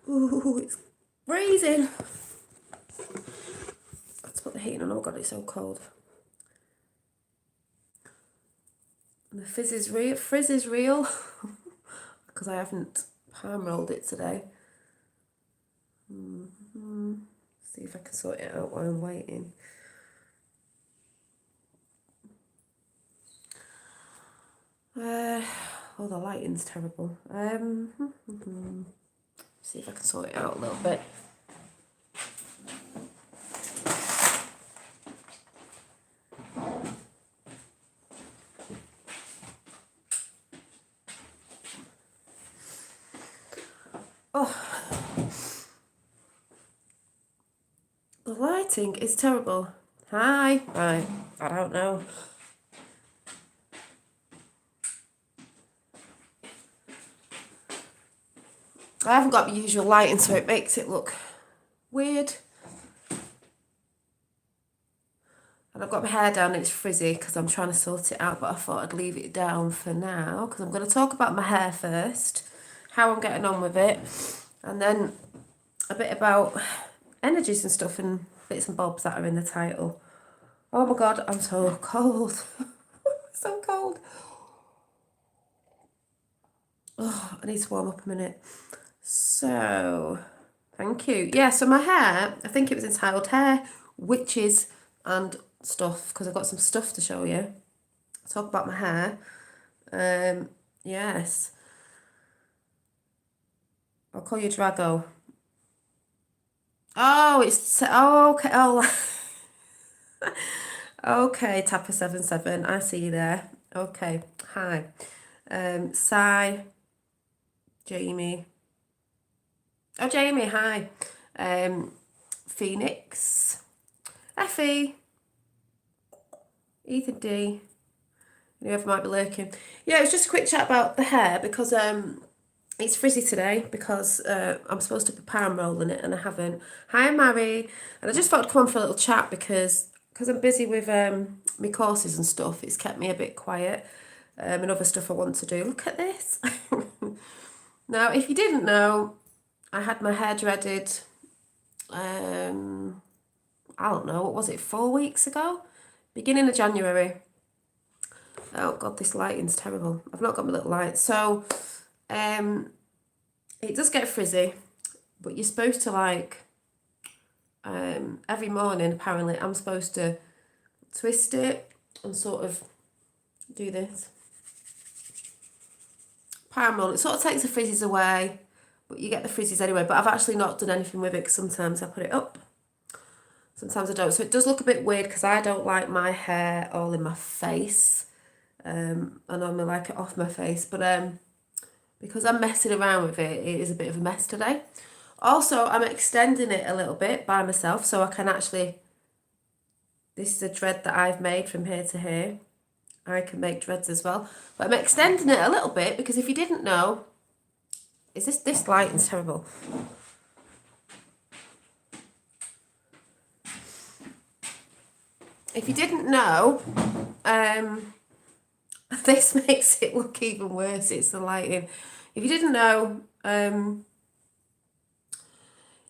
Ooh, it's freezing. Let's put the heating on. Oh god, it's so cold. And the frizz is real because I haven't palm rolled it today. See if I can sort it out while I'm waiting. Oh, the lighting's terrible. See if I can sort it out a little bit. Oh, the lighting is terrible. Hi. Right. I don't know. I haven't got the usual lighting, so it makes it look weird. And I've got my hair down and it's frizzy because I'm trying to sort it out, but I thought I'd leave it down for now because I'm going to talk about my hair first, how I'm getting on with it, and then a bit about energies and stuff and bits and bobs that are in the title. Oh my god, I'm so cold. So cold. Oh, I need to warm up a minute. So, thank you. Yeah, so my hair, I think it was entitled Hair, Witches and Stuff, because I've got some stuff to show you. Talk about my hair. Yes. I'll call you Drago. Oh, okay. Oh, okay, Tapper77. I see you there. Okay. Hi. Sai, Jamie. Oh, Jamie, hi. Phoenix, Effie, Ethan D. Whoever might be lurking. Yeah, it was just a quick chat about the hair because it's frizzy today because I'm supposed to be palm rolling it and I haven't. Hi, Mary. And I just thought I'd come on for a little chat because I'm busy with my courses and stuff. It's kept me a bit quiet and other stuff I want to do. Look at this. Now, if you didn't know, I had my hair dreaded, I don't know, what was it, 4 weeks ago? Beginning of January. Oh God, this lighting's terrible. I've not got my little light. So, it does get frizzy, but you're supposed to every morning, apparently, I'm supposed to twist it and sort of do this. Palm roll. It sort of takes the frizzies away, but you get the frizzies anyway. But I've actually not done anything with it because sometimes I put it up. Sometimes I don't. So it does look a bit weird because I don't like my hair all in my face. I normally like it off my face. But because I'm messing around with it, it is a bit of a mess today. Also, I'm extending it a little bit by myself so I can actually... This is a dread that I've made from here to here. I can make dreads as well. But I'm extending it a little bit because if you didn't know... This lighting's terrible. If you didn't know, this makes it look even worse. It's the lighting. If you didn't know,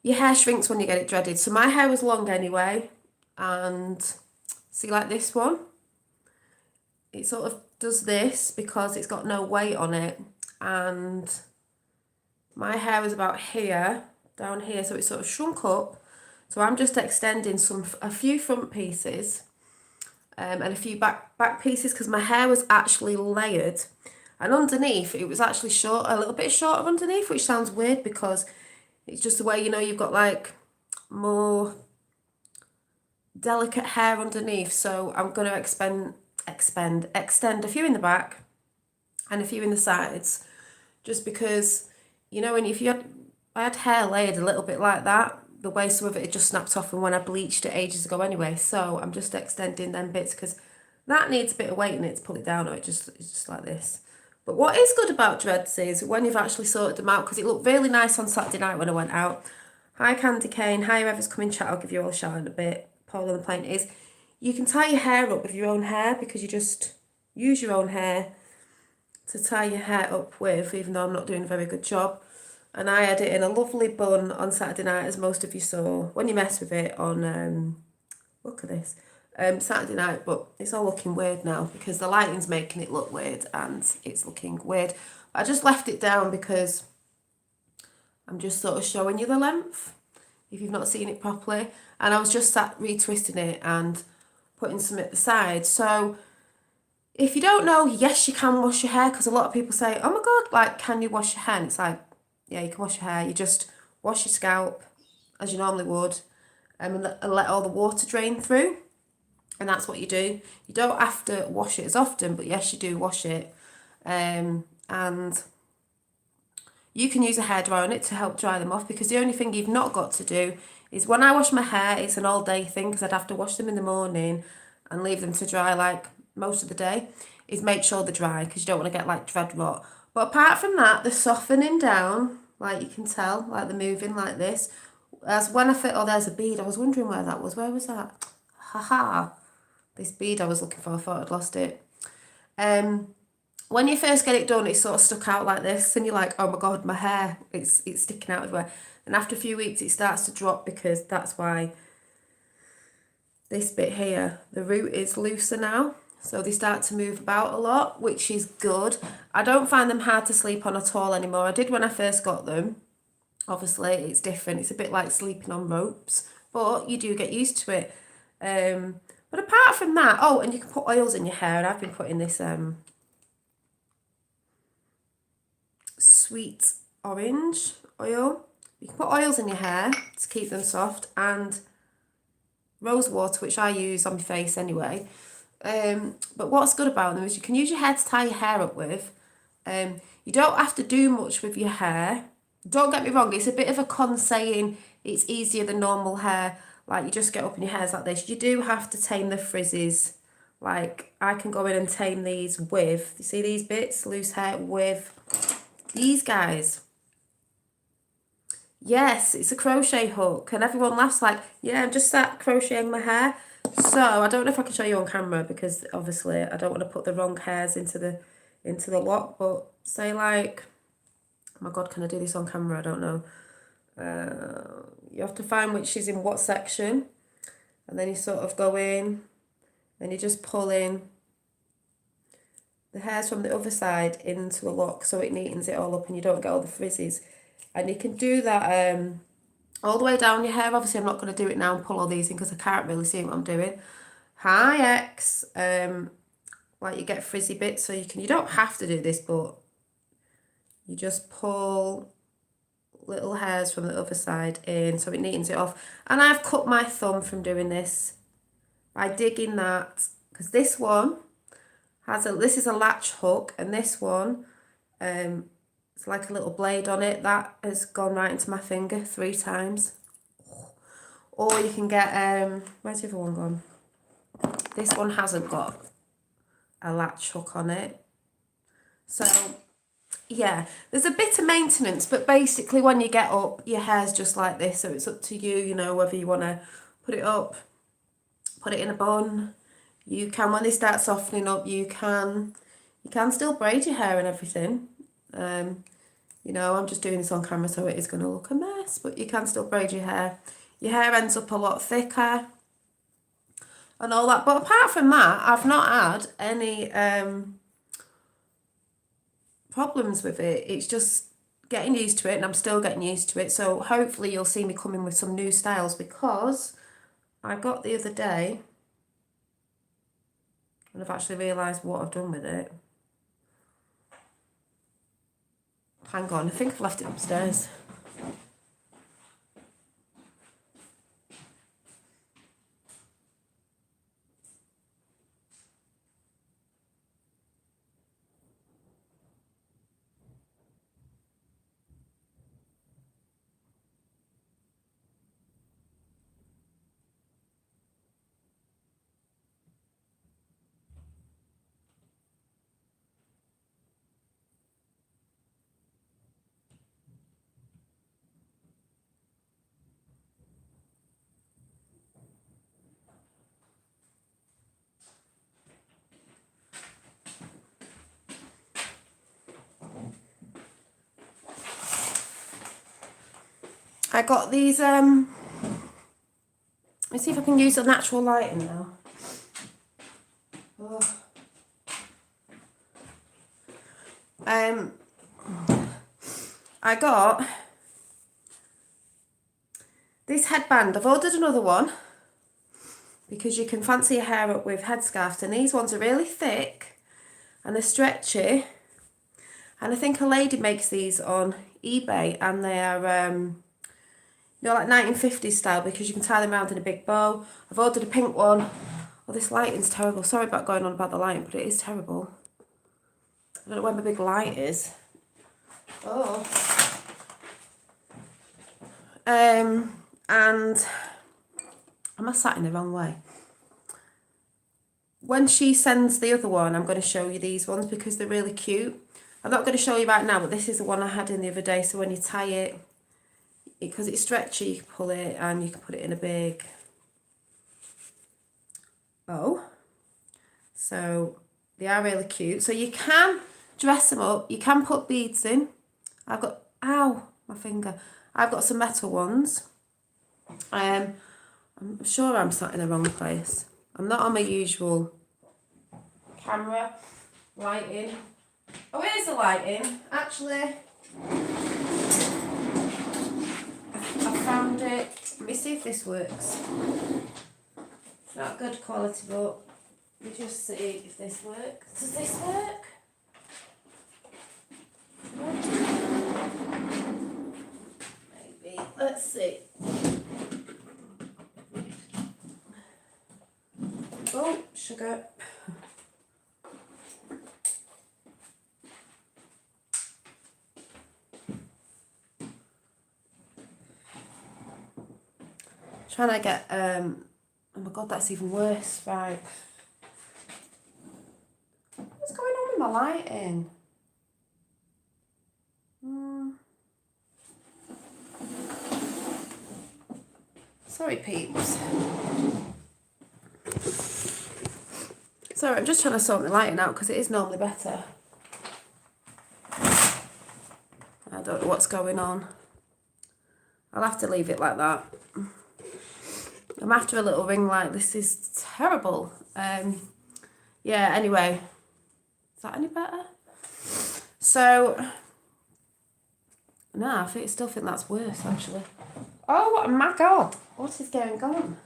your hair shrinks when you get it dreaded. So my hair was long anyway, and see, like this one, it sort of does this because it's got no weight on it, and my hair was about here, down here, so it sort of shrunk up. So I'm just extending a few front pieces and a few back pieces because my hair was actually layered, and underneath it was actually short, a little bit shorter underneath, which sounds weird because it's just the way, you know, you've got like more delicate hair underneath. So I'm going to extend a few in the back and a few in the sides, just because, you know, and I had hair layered a little bit like that, the way some of it just snapped off and when I bleached it ages ago anyway. So I'm just extending them bits because that needs a bit of weight in it to pull it down, or it's just like this. But what is good about dreads is when you've actually sorted them out, because it looked really nice on Saturday night when I went out. Hi Candy Cane, hi whoever's coming chat, I'll give you all a shout in a bit. Paul on the plane is, you can tie your hair up with your own hair because you just use your own hair to tie your hair up with, even though I'm not doing a very good job. and I had it in a lovely bun on Saturday night, as most of you saw when you mess with it on look at this Saturday night. But it's all looking weird now because the lighting's making it look weird and it's looking weird. I just left it down because I'm just sort of showing you the length if you've not seen it properly, and I was just sat retwisting it and putting some at the side. So if you don't know, yes, you can wash your hair, because a lot of people say, oh my God, like, can you wash your hair? And it's like, yeah, you can wash your hair. You just wash your scalp as you normally would, and let all the water drain through. And that's what you do. You don't have to wash it as often, but yes, you do wash it. And you can use a hairdryer on it to help dry them off, because the only thing you've not got to do is, when I wash my hair, it's an all day thing because I'd have to wash them in the morning and leave them to dry like most of the day, is make sure they're dry because you don't want to get like dread rot. But apart from that, they're softening down, like you can tell, like they're moving like this. As when I fit, oh, there's a bead. I was wondering where that was. Where was that? Haha. This bead I was looking for, I thought I'd lost it. When you first get it done, it's sort of stuck out like this, and you're like, oh my God, my hair, it's sticking out everywhere. And after a few weeks, it starts to drop, because that's why this bit here, the root is looser now. So they start to move about a lot, which is good. I don't find them hard to sleep on at all anymore. I did when I first got them. Obviously, it's different. It's a bit like sleeping on ropes, but you do get used to it. But apart from that, oh, and you can put oils in your hair, and I've been putting this sweet orange oil. You can put oils in your hair to keep them soft, and rose water, which I use on my face anyway. But what's good about them is you can use your hair to tie your hair up with. You don't have to do much with your hair. Don't get me wrong, it's a bit of a con saying it's easier than normal hair. Like, you just get up and your hair's like this. You do have to tame the frizzes. Like, I can go in and tame these with, you see these bits, loose hair, with these guys. Yes, it's a crochet hook, and everyone laughs like, yeah, I'm just sat crocheting my hair. So I don't know if I can show you on camera, because obviously I don't want to put the wrong hairs into the lock. But say like, oh my God, can I do this on camera? I don't know. You have to find which is in what section, and then you sort of go in, and you just pull in the hairs from the other side into a lock, so it neatens it all up and you don't get all the frizzes. And you can do that all the way down your hair. Obviously, I'm not going to do it now and pull all these in because I can't really see what I'm doing. Hi, X. Like, you get frizzy bits, so you don't have to do this, but you just pull little hairs from the other side in so it neatens it off. And I've cut my thumb from doing this by digging that, because this one this is a latch hook, and this one, it's like a little blade on it that has gone right into my finger 3 times. Or you can get, where's the other one gone? This one hasn't got a latch hook on it. So, yeah, there's a bit of maintenance, but basically when you get up, your hair's just like this. So it's up to you, whether you want to put it up, put it in a bun. You can, when they start softening up, you can still braid your hair and everything. I'm just doing this on camera, so it is going to look a mess, but you can still braid your hair. Your hair ends up a lot thicker and all that. But apart from that, I've not had any problems with it. It's just getting used to it, and I'm still getting used to it. So hopefully you'll see me coming with some new styles, because I got the other day, and I've actually realised what I've done with it. Hang on, I think I've left it upstairs. I got these, let's see if I can use the natural lighting now. Oh. I got this headband. I've ordered another one because you can fancy your hair up with headscarves, and these ones are really thick and they're stretchy. And I think a lady makes these on eBay, and they are, like 1950s style, because you can tie them around in a big bow. I've ordered a pink one. Oh, this lighting's terrible. Sorry about going on about the lighting, but it is terrible. I don't know where my big light is. Oh. And am I sat in the wrong way? When she sends the other one, I'm going to show you these ones because they're really cute. I'm not going to show you right now, but this is the one I had in the other day. So when you tie it, because it's stretchy, you can pull it and you can put it in a big bow. So they are really cute. So you can dress them up. You can put beads in. I've got, ow, my finger. I've got some metal ones. I'm sure I'm sat in the wrong place. I'm not on my usual camera lighting. Oh, here's the lighting. Actually, I found it. Let me see if this works. It's not good quality, but we just see if this works. Does this work? Maybe. Let's see. Oh, sugar. Trying to get, oh my god, that's even worse, right. What's going on with my lighting? Sorry, peeps. Sorry, I'm just trying to sort my lighting out because it is normally better. I don't know what's going on. I'll have to leave it like that. I'm after a little ring light. This is terrible. Yeah, anyway. Is that any better? So, no, I still think that's worse, actually. Oh, my God. What is going on?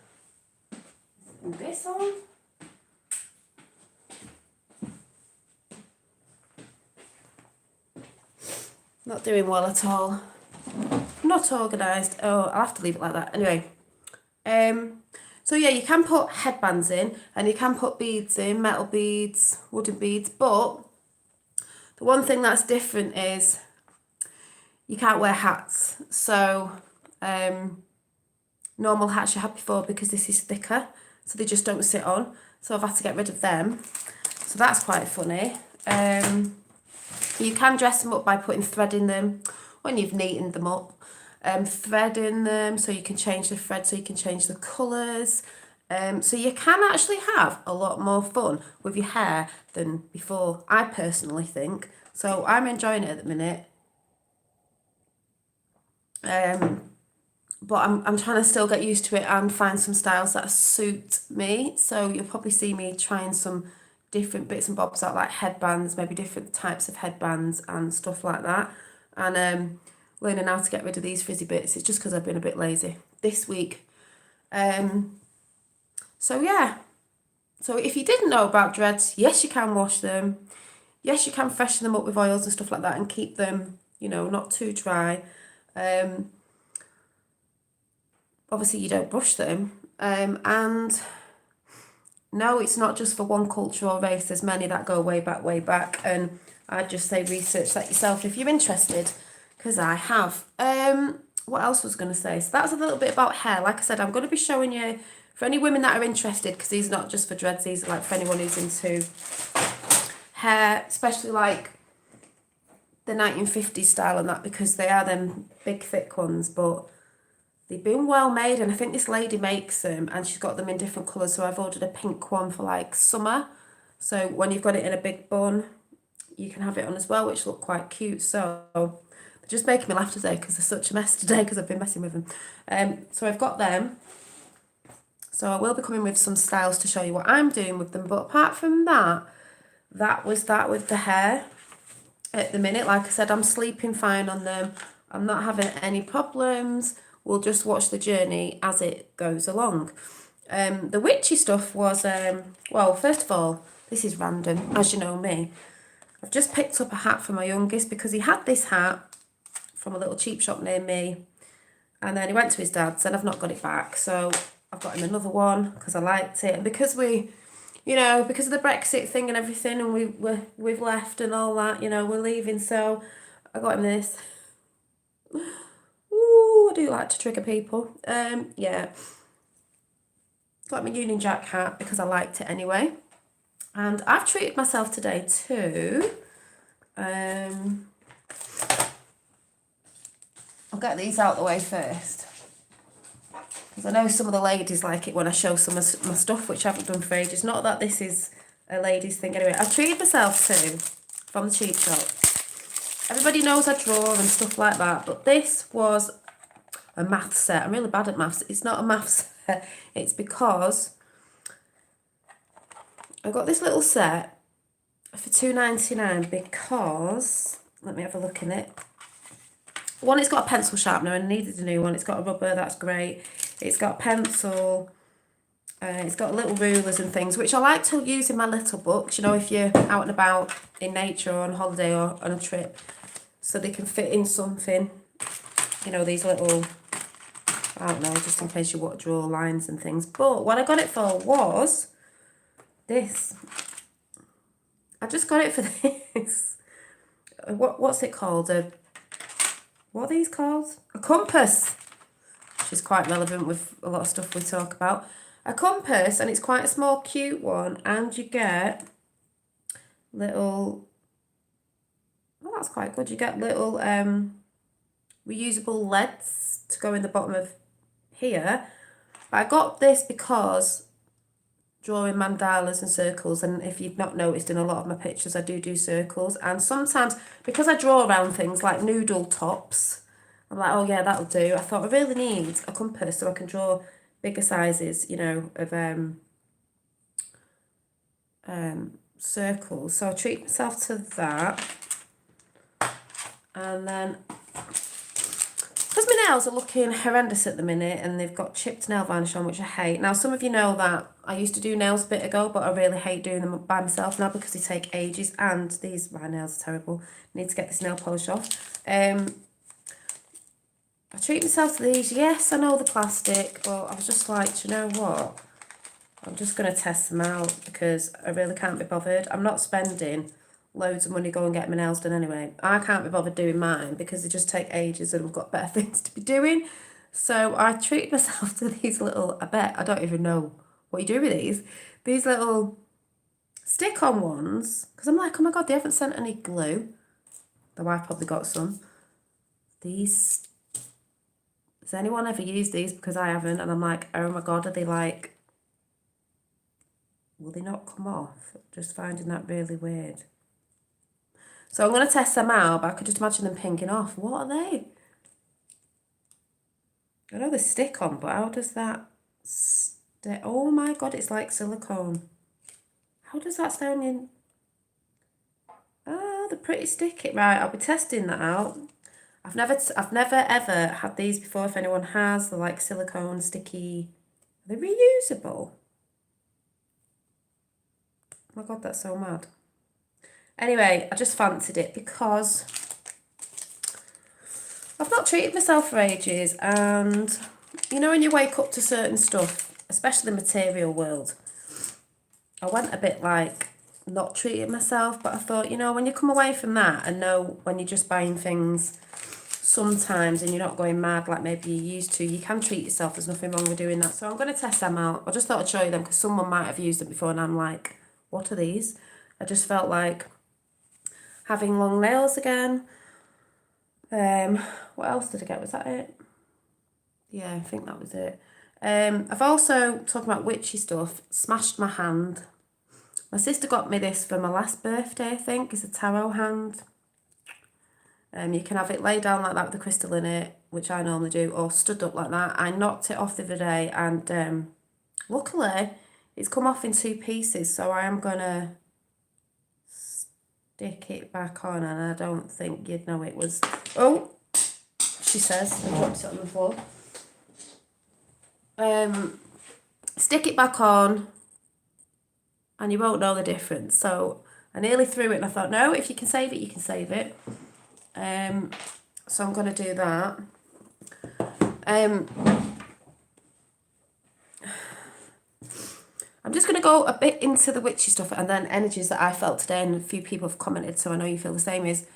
Is this on? Not doing well at all. Not organised. Oh, I'll have to leave it like that. Anyway. So yeah, you can put headbands in and you can put beads in, metal beads, wooden beads, but the one thing that's different is you can't wear hats. So normal hats you had before, because this is thicker, so they just don't sit on. So I've had to get rid of them. So that's quite funny. You can dress them up by putting thread in them when you've neatened them up. Thread in them, so you can change the thread, so you can change the colours. So you can actually have a lot more fun with your hair than before, I personally think. So I'm enjoying it at the minute. But I'm trying to still get used to it and find some styles that suit me. So you'll probably see me trying some different bits and bobs out, like headbands, maybe different types of headbands and stuff like that. And learning how to get rid of these frizzy bits. It's just because I've been a bit lazy this week. So yeah. So if you didn't know about dreads, yes, you can wash them. Yes, you can freshen them up with oils and stuff like that and keep them, not too dry. Obviously, you don't brush them. And no, it's not just for one culture or race. There's many that go way back. And I'd just say research that yourself if you're interested, because I have. What else was I going to say? So that's a little bit about hair. Like I said, I'm going to be showing you, for any women that are interested, because these are not just for dreads, these are like for anyone who's into hair, especially like the 1950s style and that, because they are them big thick ones, but they've been well made, and I think this lady makes them and she's got them in different colours. So I've ordered a pink one for like summer, so when you've got it in a big bun you can have it on as well, which look quite cute. So they're just making me laugh today because they're such a mess today because I've been messing with them. So I've got them. So I will be coming with some styles to show you what I'm doing with them. But apart from that, that was that with the hair. At the minute, like I said, I'm sleeping fine on them. I'm not having any problems. We'll just watch the journey as it goes along. The witchy stuff was, well, first of all, this is random, as you know me. I've just picked up a hat for my youngest because he had this hat from a little cheap shop near me. And then he went to his dad's and I've not got it back. So I've got him another one because I liked it. And because because of the Brexit thing and everything, and we've left and all that, we're leaving. So I got him this. Ooh, I do like to trigger people. Yeah. Got my Union Jack hat because I liked it anyway. And I've treated myself today too. I'll get these out the way first. Because I know some of the ladies like it when I show some of my stuff, which I haven't done for ages. Not that this is a ladies thing anyway. I've treated myself too from the cheap shop. Everybody knows I draw and stuff like that. But this was a math set. I'm really bad at maths. It's not a math set. It's because I got this little set for $2.99 because, let me have a look in it. One, it's got a pencil sharpener and I needed a new one. It's got a rubber, that's great. It's got a pencil. It's got little rulers and things, which I like to use in my little books, if you're out and about in nature or on holiday or on a trip. So they can fit in something, these little, I don't know, just in case you want to draw lines and things. But what I got it for was this. I just got it for this. What's it called? What are these called? A compass, which is quite relevant with a lot of stuff we talk about. A compass, and it's quite a small, cute one, and you get little, well, that's quite good. You get little reusable leads to go in the bottom of here. But I got this because drawing mandalas and circles, and if you've not noticed in a lot of my pictures, I do circles, and sometimes because I draw around things like noodle tops, I'm like, oh yeah, that'll do. I thought I really need a compass so I can draw bigger sizes, of circles. So I treat myself to that, and then because my nails are looking horrendous at the minute and they've got chipped nail varnish on, which I hate. Now, some of you know that I used to do nails a bit ago, but I really hate doing them by myself now because they take ages, and my nails are terrible. Need to get this nail polish off. I treat myself to these. Yes, I know the plastic, but I was just like, you know what? I'm just going to test them out because I really can't be bothered. I'm not spending loads of money going get my nails done anyway. I can't be bothered doing mine because they just take ages and I've got better things to be doing. So I treat myself to these little, I don't even know what you do with these little stick-on ones, because I'm like, oh my god, they haven't sent any glue. The wife probably got some. These, has anyone ever used these? Because I haven't, and I'm like, oh my god, are they like, will they not come off? Just finding that really weird. So I'm going to test them out, but I could just imagine them pinging off. What are they? I know they stick on, but how does that stay? Oh my god, it's like silicone. How does that stay on your... Oh, they're pretty sticky. Right, I'll be testing that out. I've never ever had these before. If anyone has, they're like silicone, sticky. Are they reusable? Oh my god, that's so mad. Anyway, I just fancied it because I've not treated myself for ages, and when you wake up to certain stuff, especially the material world, I went a bit like not treating myself, but I thought, when you come away from that and know when you're just buying things sometimes and you're not going mad like maybe you used to, you can treat yourself. There's nothing wrong with doing that. So I'm going to test them out. I just thought I'd show you them because someone might have used them before and I'm like, what are these? I just felt like having long nails again. What else did I get? Was that it? Yeah, I think that was it. I've also, talking about witchy stuff, smashed my hand. My sister got me this for my last birthday, I think. It's a tarot hand. You can have it laid down like that with the crystal in it, which I normally do, or stood up like that. I knocked it off the other day, and luckily it's come off in 2 pieces, so I am going to stick it back on, and I don't think you'd know it was... Oh, she says, I dropped it on the floor. Stick it back on, and you won't know the difference. So I nearly threw it, and I thought, no, if you can save it, you can save it. So I'm going to do that. I'm just going to go a bit into the witchy stuff and then energies that I felt today, and a few people have commented, so I know you feel the same. Is,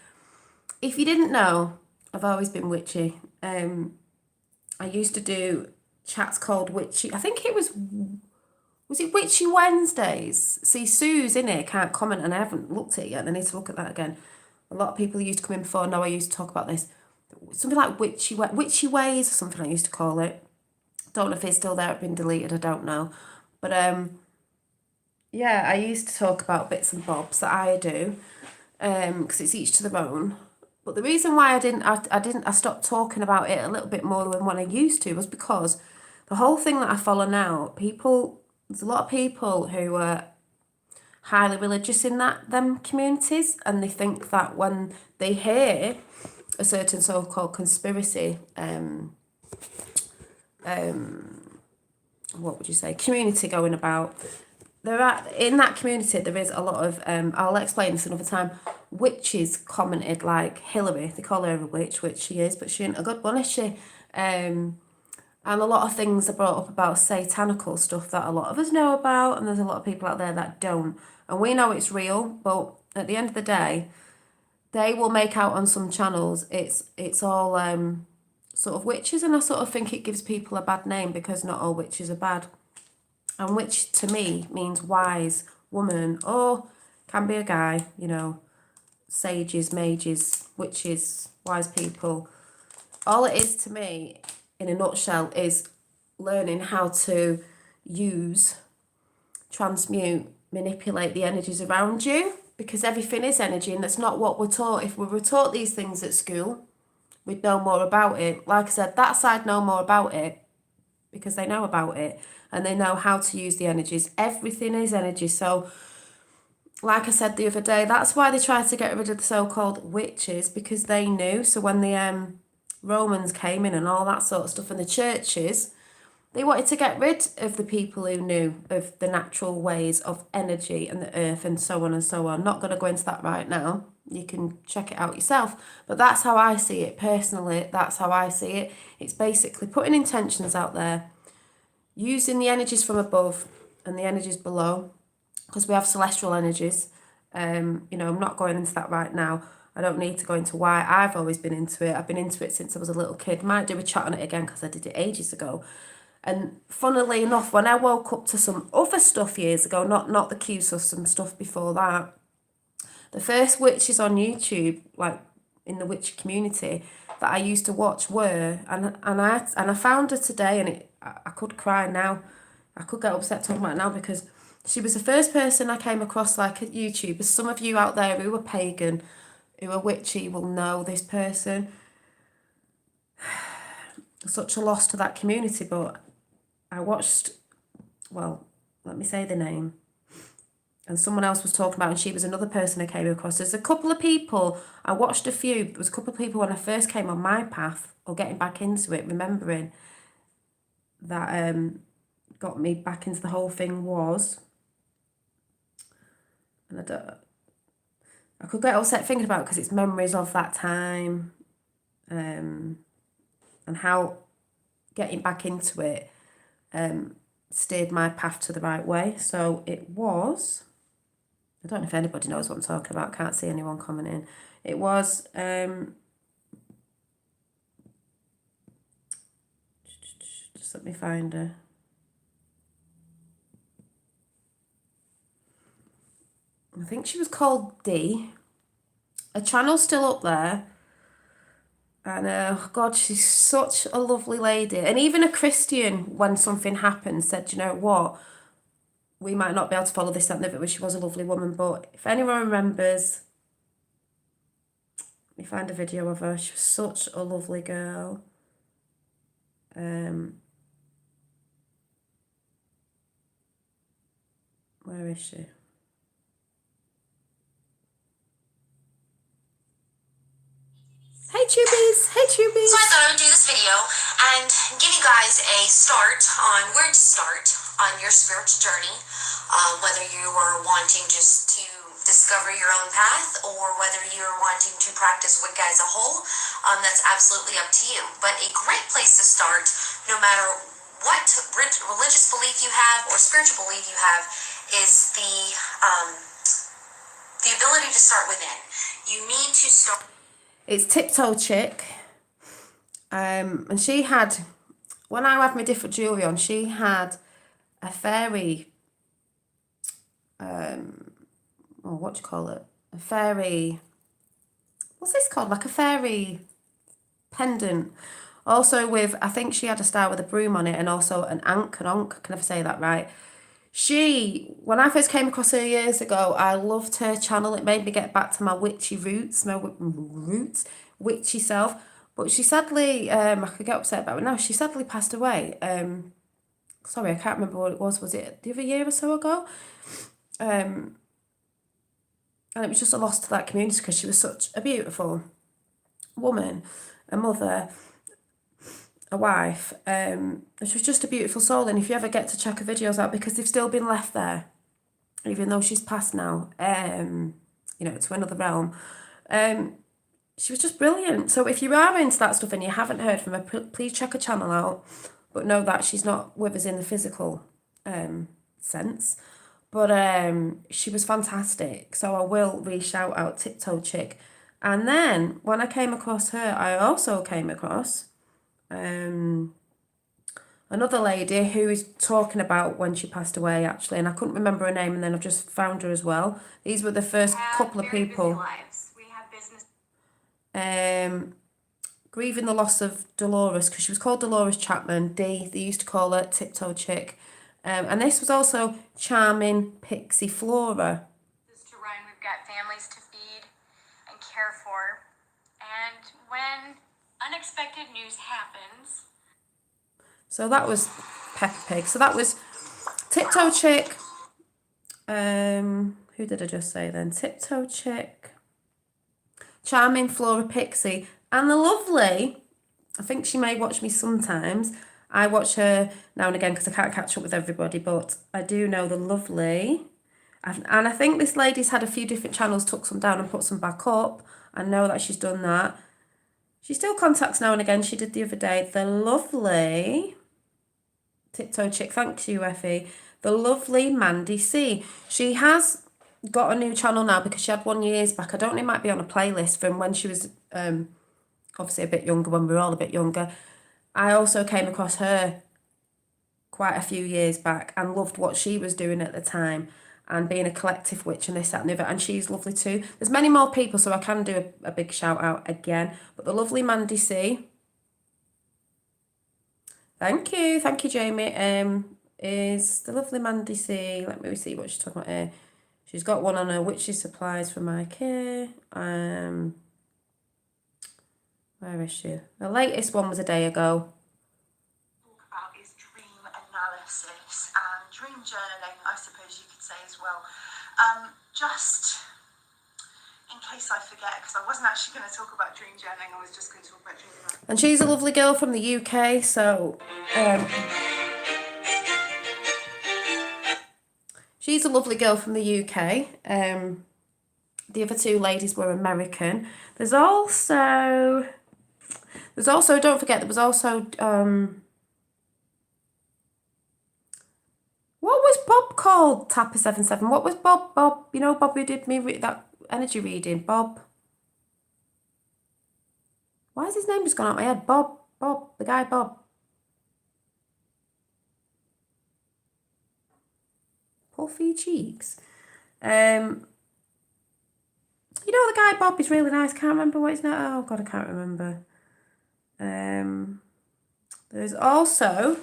if you didn't know, I've always been witchy. I used to do chats called Witchy. I think it was it Witchy Wednesdays? See, Sue's in here, can't comment, and I haven't looked at it yet. I need to look at that again. A lot of people used to come in before. No, I used to talk about this. Something like Witchy Ways or something I used to call it. Don't know if it's still there, it's been deleted, I don't know. But yeah, I used to talk about bits and bobs that I do, because it's each to their own. But the reason why I stopped talking about it a little bit more than what I used to was because the whole thing that I follow now, there's a lot of people who are highly religious in them communities, and they think that when they hear a certain so-called conspiracy, what would you say, community going about, in that community there is a lot of, I'll explain this another time, witches commented, like Hillary, they call her a witch, which she is, but she ain't a good one, is she? And a lot of things are brought up about satanical stuff that a lot of us know about, and there's a lot of people out there that don't. And we know it's real, but at the end of the day, they will make out on some channels it's all sort of witches, and I sort of think it gives people a bad name because not all witches are bad. And witch to me means wise woman, or can be a guy, you know, sages, mages, witches, wise people. All it is to me, in a nutshell, is learning how to use, transmute, manipulate the energies around you, because everything is energy, and that's not what we're taught. If we were taught these things at school, we'd know more about it. Like I said, that side know more about it because they know about it and they know how to use the energies. Everything is energy. So like I said the other day, that's why they tried to get rid of the so-called witches, because they knew. So when the Romans came in and all that sort of stuff, and the churches, they wanted to get rid of the people who knew of the natural ways of energy and the earth and so on and so on. Not going to go into that right now. You can check it out yourself. But that's how I see it personally. That's how I see it. It's basically putting intentions out there, using the energies from above and the energies below, because we have celestial energies. You know, I'm not going into that right now. I don't need to go into why I've always been into it. I've been into it since I was a little kid. Might do a chat on it again because I did it ages ago. And funnily enough, when I woke up to some other stuff years ago, not the Q stuff, some stuff before that, the first witches on YouTube, like in the witch community, that I used to watch were, and I found her today, and I could cry now. I could get upset talking about it now, because she was the first person I came across, like, at YouTube. As some of you out there who are pagan, who are witchy, will know this person. Such a loss to that community, but I watched, well, let me say the name, and someone else was talking about, and she was another person I came across. There's a couple of people, I watched a few, there was a couple of people when I first came on my path, or getting back into it, remembering that got me back into the whole thing was, and I could get upset thinking about it because it's memories of that time, and how getting back into it steered my path to the right way. So it was, I don't know if anybody knows what I'm talking about, can't see anyone commenting. It was just let me find her. I think she was called Dee. Her channel's still up there. And God, she's such a lovely lady. And even a Christian, when something happened, said, you know what, we might not be able to follow this, that, and the other, but she was a lovely woman. But if anyone remembers, Let me find a video of her. She was such a lovely girl. Where is she? Hey Tubies! Hey Tubies! So I thought I would do this video and give you guys a start on where to start on your spiritual journey, whether you are wanting just to discover your own path or whether you're wanting to practice Wicca as a whole. That's absolutely up to you. But a great place to start, no matter what religious belief you have or spiritual belief you have, is the ability to start within. You need to start. It's Tiptoe Chick. And she had, when I had my different jewellery on, she had a fairy, what do you call it? A fairy, what's this called? Like a fairy pendant. Also with, I think she had a star with a broom on it and also an ankh, I can never say that right. When I first came across her years ago, I loved her channel. It made me get back to my witchy roots, witchy self. But she sadly, I could get upset about it now, she sadly passed away. Sorry, I can't remember what it was. Was it the other year or so ago? And it was just a loss to that community because she was such a beautiful woman, a mother, a wife. She was just a beautiful soul. And if you ever get to check her videos out, because they've still been left there, even though she's passed now, to another realm. She was just brilliant. So if you are into that stuff and you haven't heard from her, please check her channel out. But know that she's not with us in the physical sense. But she was fantastic. So I will re-shout out Tiptoe Chick. And then when I came across her, I also came across another lady who is talking about when she passed away, actually. And I couldn't remember her name, and then I've just found her as well. These were the first couple of people. We have business. Grieving the loss of Dolores, because she was called Dolores Chapman. They used to call her Tiptoe Chick. And this was also Charming Pixie Flora. To run, we've got families to feed and care for. And when unexpected news happens. So that was Peppa Pig. So that was Tiptoe Chick. Who did I just say then? Tiptoe Chick, Charming Flora Pixie, and the lovely, I think she may watch me sometimes. I watch her now and again because I can't catch up with everybody, but I do know the lovely. And I think this lady's had a few different channels, took some down and put some back up. I know that she's done that. She still contacts now and again. She did the other day. The lovely Tiptoe Chick, thank you, Effie. The lovely Mandy C. She has got a new channel now because she had one years back. I don't know, it might be on a playlist from when she was obviously a bit younger, when we were all a bit younger. I also came across her quite a few years back and loved what she was doing at the time and being a collective witch and this, that and the other. And she's lovely too. There's many more people, so I can do a big shout out again. But the lovely Mandy C. Thank you, Jamie. Is the lovely Mandy C. Let me see what she's talking about here. She's got one on her witchy supplies for my care. Where is she? The latest one was a day ago. Talk about is dream analysis and dream journaling, I suppose you could say as well. Just in case I forget, because I wasn't actually going to talk about dream journaling, I was just going to talk about dream journaling. And she's a lovely girl from the UK, so she's a lovely girl from the UK. The other two ladies were American. There's also, don't forget, there was also, what was Bob called? Tapper77. What was Bob, you know, Bob who did me that energy reading, Bob. Why has his name just gone out of my head? Bob, the guy Bob. Puffy cheeks. You know the guy Bob is really nice. Can't remember what his name. Oh God, I can't remember. There's also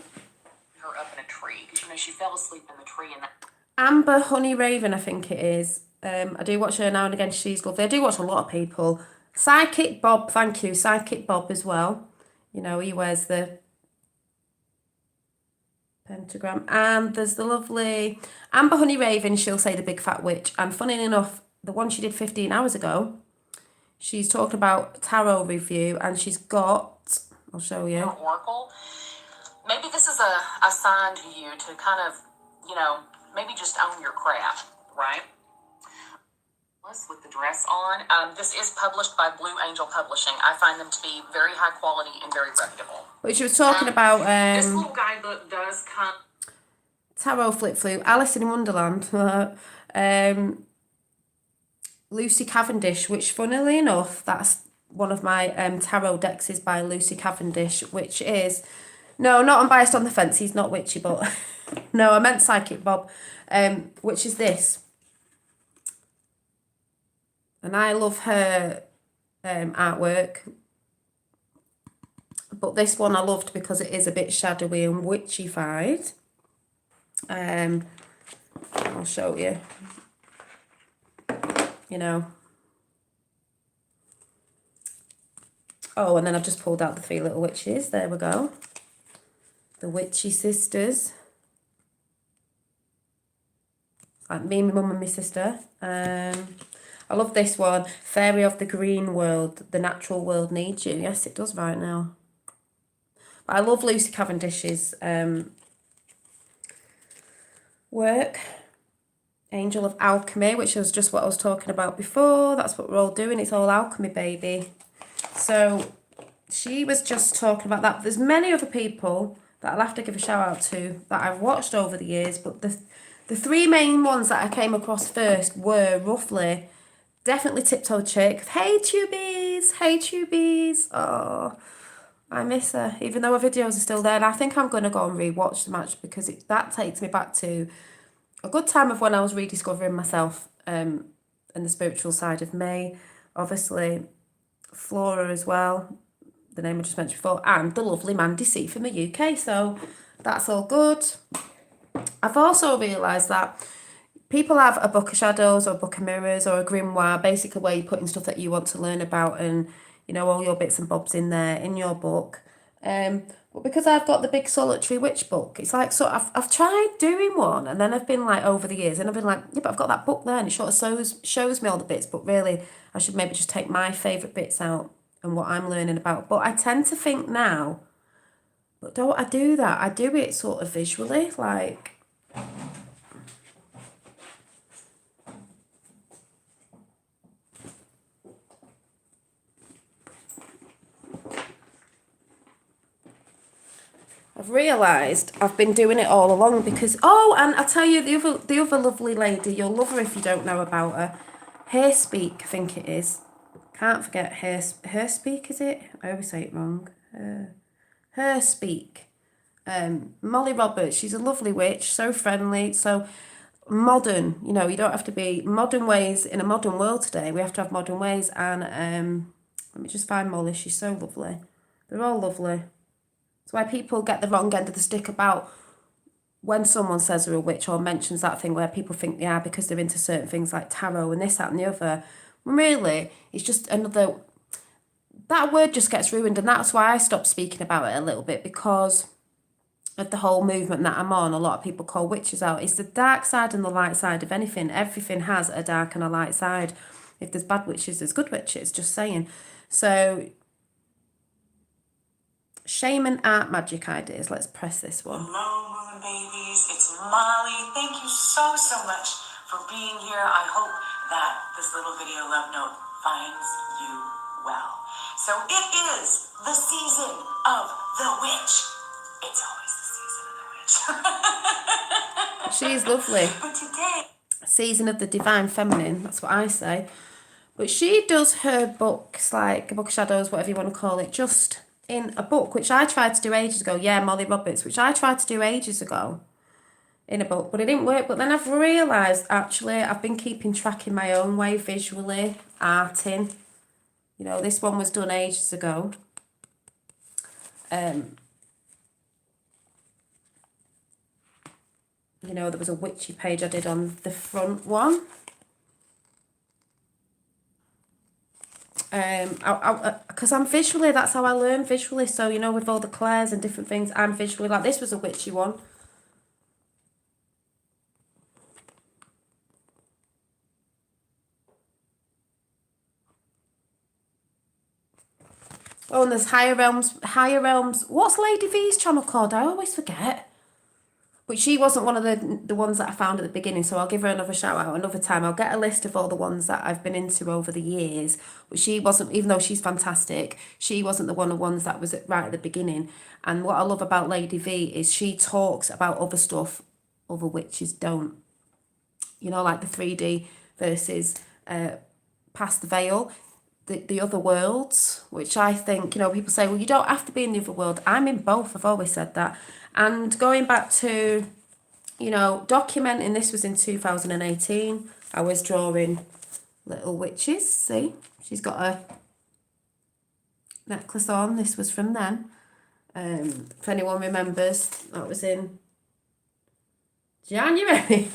Her up in a tree because she fell asleep in the tree and that. Amber Honey Raven, I think it is. I do watch her now and again. She's lovely. I do watch a lot of people. Sidekick Bob, thank you. Sidekick Bob as well. You know, he wears the pentagram. And there's the lovely Amber Honey Raven, she'll say the big fat witch. And funny enough, the one she did 15 hours ago, she's talking about tarot review and she's got, I'll show you. Oracle. Maybe this is a sign to you to kind of, you know, maybe just own your craft, right? With the dress on. This is published by Blue Angel Publishing. I find them to be very high quality and very reputable. But she was talking about this little guidebook does come. Tarot Flip Flu, Alice in Wonderland, Lucy Cavendish, which funnily enough, that's one of my tarot decks is by Lucy Cavendish, which is, no, not unbiased on the fence, he's not witchy, but no, I meant Psychic Bob, which is this. And I love her artwork. But this one I loved because it is a bit shadowy and witchy-fied. I'll show you. You know. Oh, and then I've just pulled out the 3 little witches. There we go. The witchy sisters. Like me, my mum and my sister. I love this one. Fairy of the Green World. The natural world needs you. Yes, it does right now. But I love Lucy Cavendish's work. Angel of Alchemy, which was just what I was talking about before. That's what we're all doing. It's all alchemy, baby. So she was just talking about that. There's many other people that I'll have to give a shout out to that I've watched over the years. But the 3 main ones that I came across first were roughly... Definitely Tiptoe Chick. Hey Tubies! Hey Tubies! Oh, I miss her. Even though her videos are still there. And I think I'm going to go and re-watch the match because that takes me back to a good time of when I was rediscovering myself and the spiritual side of me. Obviously, Flora as well. The name I just mentioned before. And the lovely Mandy C from the UK. So that's all good. I've also realised that people have a book of shadows or a book of mirrors or a grimoire, basically where you're putting stuff that you want to learn about and, you know, all your bits and bobs in there, in your book. But because I've got the big solitary witch book, it's like, so I've tried doing one and then I've been like, over the years, and I've been like, yeah, but I've got that book there and it sort of shows me all the bits, but really I should maybe just take my favourite bits out and what I'm learning about. But I tend to think now, but don't I do that? I do it sort of visually, like... I've realised I've been doing it all along because, oh, and I'll tell you, the other lovely lady, you'll love her if you don't know about her, Hairspeak, I think it is. Can't forget Hairspeak, is it? I always say it wrong. Hairspeak. Molly Roberts, she's a lovely witch, so friendly, so modern, you know, you don't have to be modern ways in a modern world today. We have to have modern ways, and let me just find Molly, she's so lovely. They're all lovely. It's why people get the wrong end of the stick about when someone says they're a witch or mentions that thing where people think they are because they're into certain things like tarot and this, that and the other. Really, it's just another... That word just gets ruined, and that's why I stopped speaking about it a little bit, because of the whole movement that I'm on. A lot of people call witches out. It's the dark side and the light side of anything. Everything has a dark and a light side. If there's bad witches, there's good witches, just saying. So... Shaman art magic ideas. Let's press this one. Hello, Moon Babies. It's Molly. Thank you so much for being here. I hope that this little video love note finds you well. So it is the season of the witch. It's always the season of the witch. She's lovely. But today... Season of the divine feminine. That's what I say. But she does her books, like a book of shadows, whatever you want to call it, just... in a book, which I tried to do ages ago. Yeah, Molly Roberts, which I tried to do ages ago in a book, but it didn't work. But then I've realised, actually, I've been keeping track in my own way, visually, arting. You know, this one was done ages ago. You know, there was a witchy page I did on the front one. Because I'm visually, that's how I learn visually. So, you know, with all the clairs and different things, I'm visually, like this was a witchy one. Oh, and there's Higher Realms, Higher Realms. What's Lady V's channel called? I always forget. But she wasn't one of the ones that I found at the beginning, so I'll give her another shout out another time. I'll get a list of all the ones that I've been into over the years. But she wasn't, even though she's fantastic, she wasn't the ones that was right at the beginning. And what I love about Lady V is she talks about other stuff other witches don't. You know, like the 3D versus Past the Veil. The other worlds, which I think, you know, people say, well, you don't have to be in the other world. I'm in both. I've always said that. And going back to, you know, documenting, this was in 2018. I was drawing little witches. See, she's got a necklace on. This was from then. If anyone remembers, that was in January.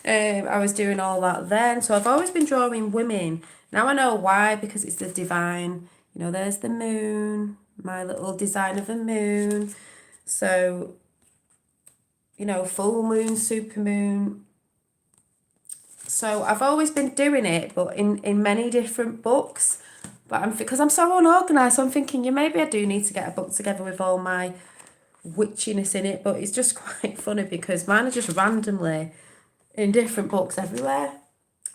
I was doing all that then. So I've always been drawing women. Now I know why, because it's the divine. You know, there's the moon, my little design of a moon. So, you know, full moon, super moon. So I've always been doing it, but in many different books. But because I'm so unorganised, so I'm thinking, yeah, maybe I do need to get a book together with all my witchiness in it. But it's just quite funny because mine are just randomly in different books everywhere.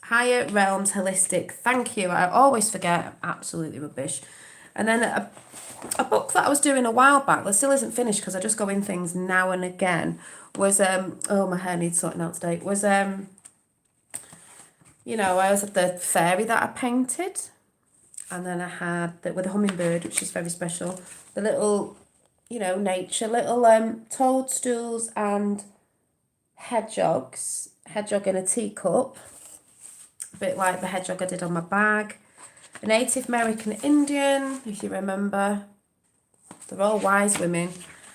Higher Realms Holistic. Thank you. I always forget. Absolutely rubbish. And then a book that I was doing a while back that still isn't finished because I just go in things now and again was oh, my hair needs sorting out today. Was you know, I was at the fairy that I painted, and then I had with a hummingbird, which is very special. The little, you know, nature little toadstools and hedgehogs. Hedgehog in a teacup. A bit like the hedgehog I did on my bag. A Native American Indian, if you remember. They're all wise women.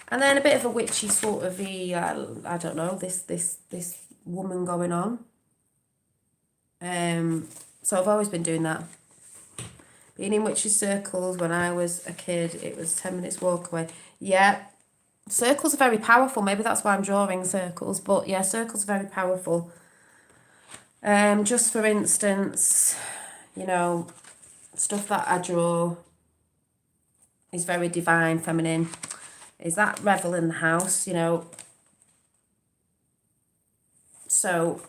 And then a bit of a witchy sort of I don't know, this woman going on. So I've always been doing that. Being in witchy circles when I was a kid, it was 10 minutes walk away. Yeah, circles are very powerful. Maybe that's why I'm drawing circles. But yeah, circles are very powerful. Just for instance, you know, stuff that I draw is very divine, feminine. Is that revel in the house, you know? So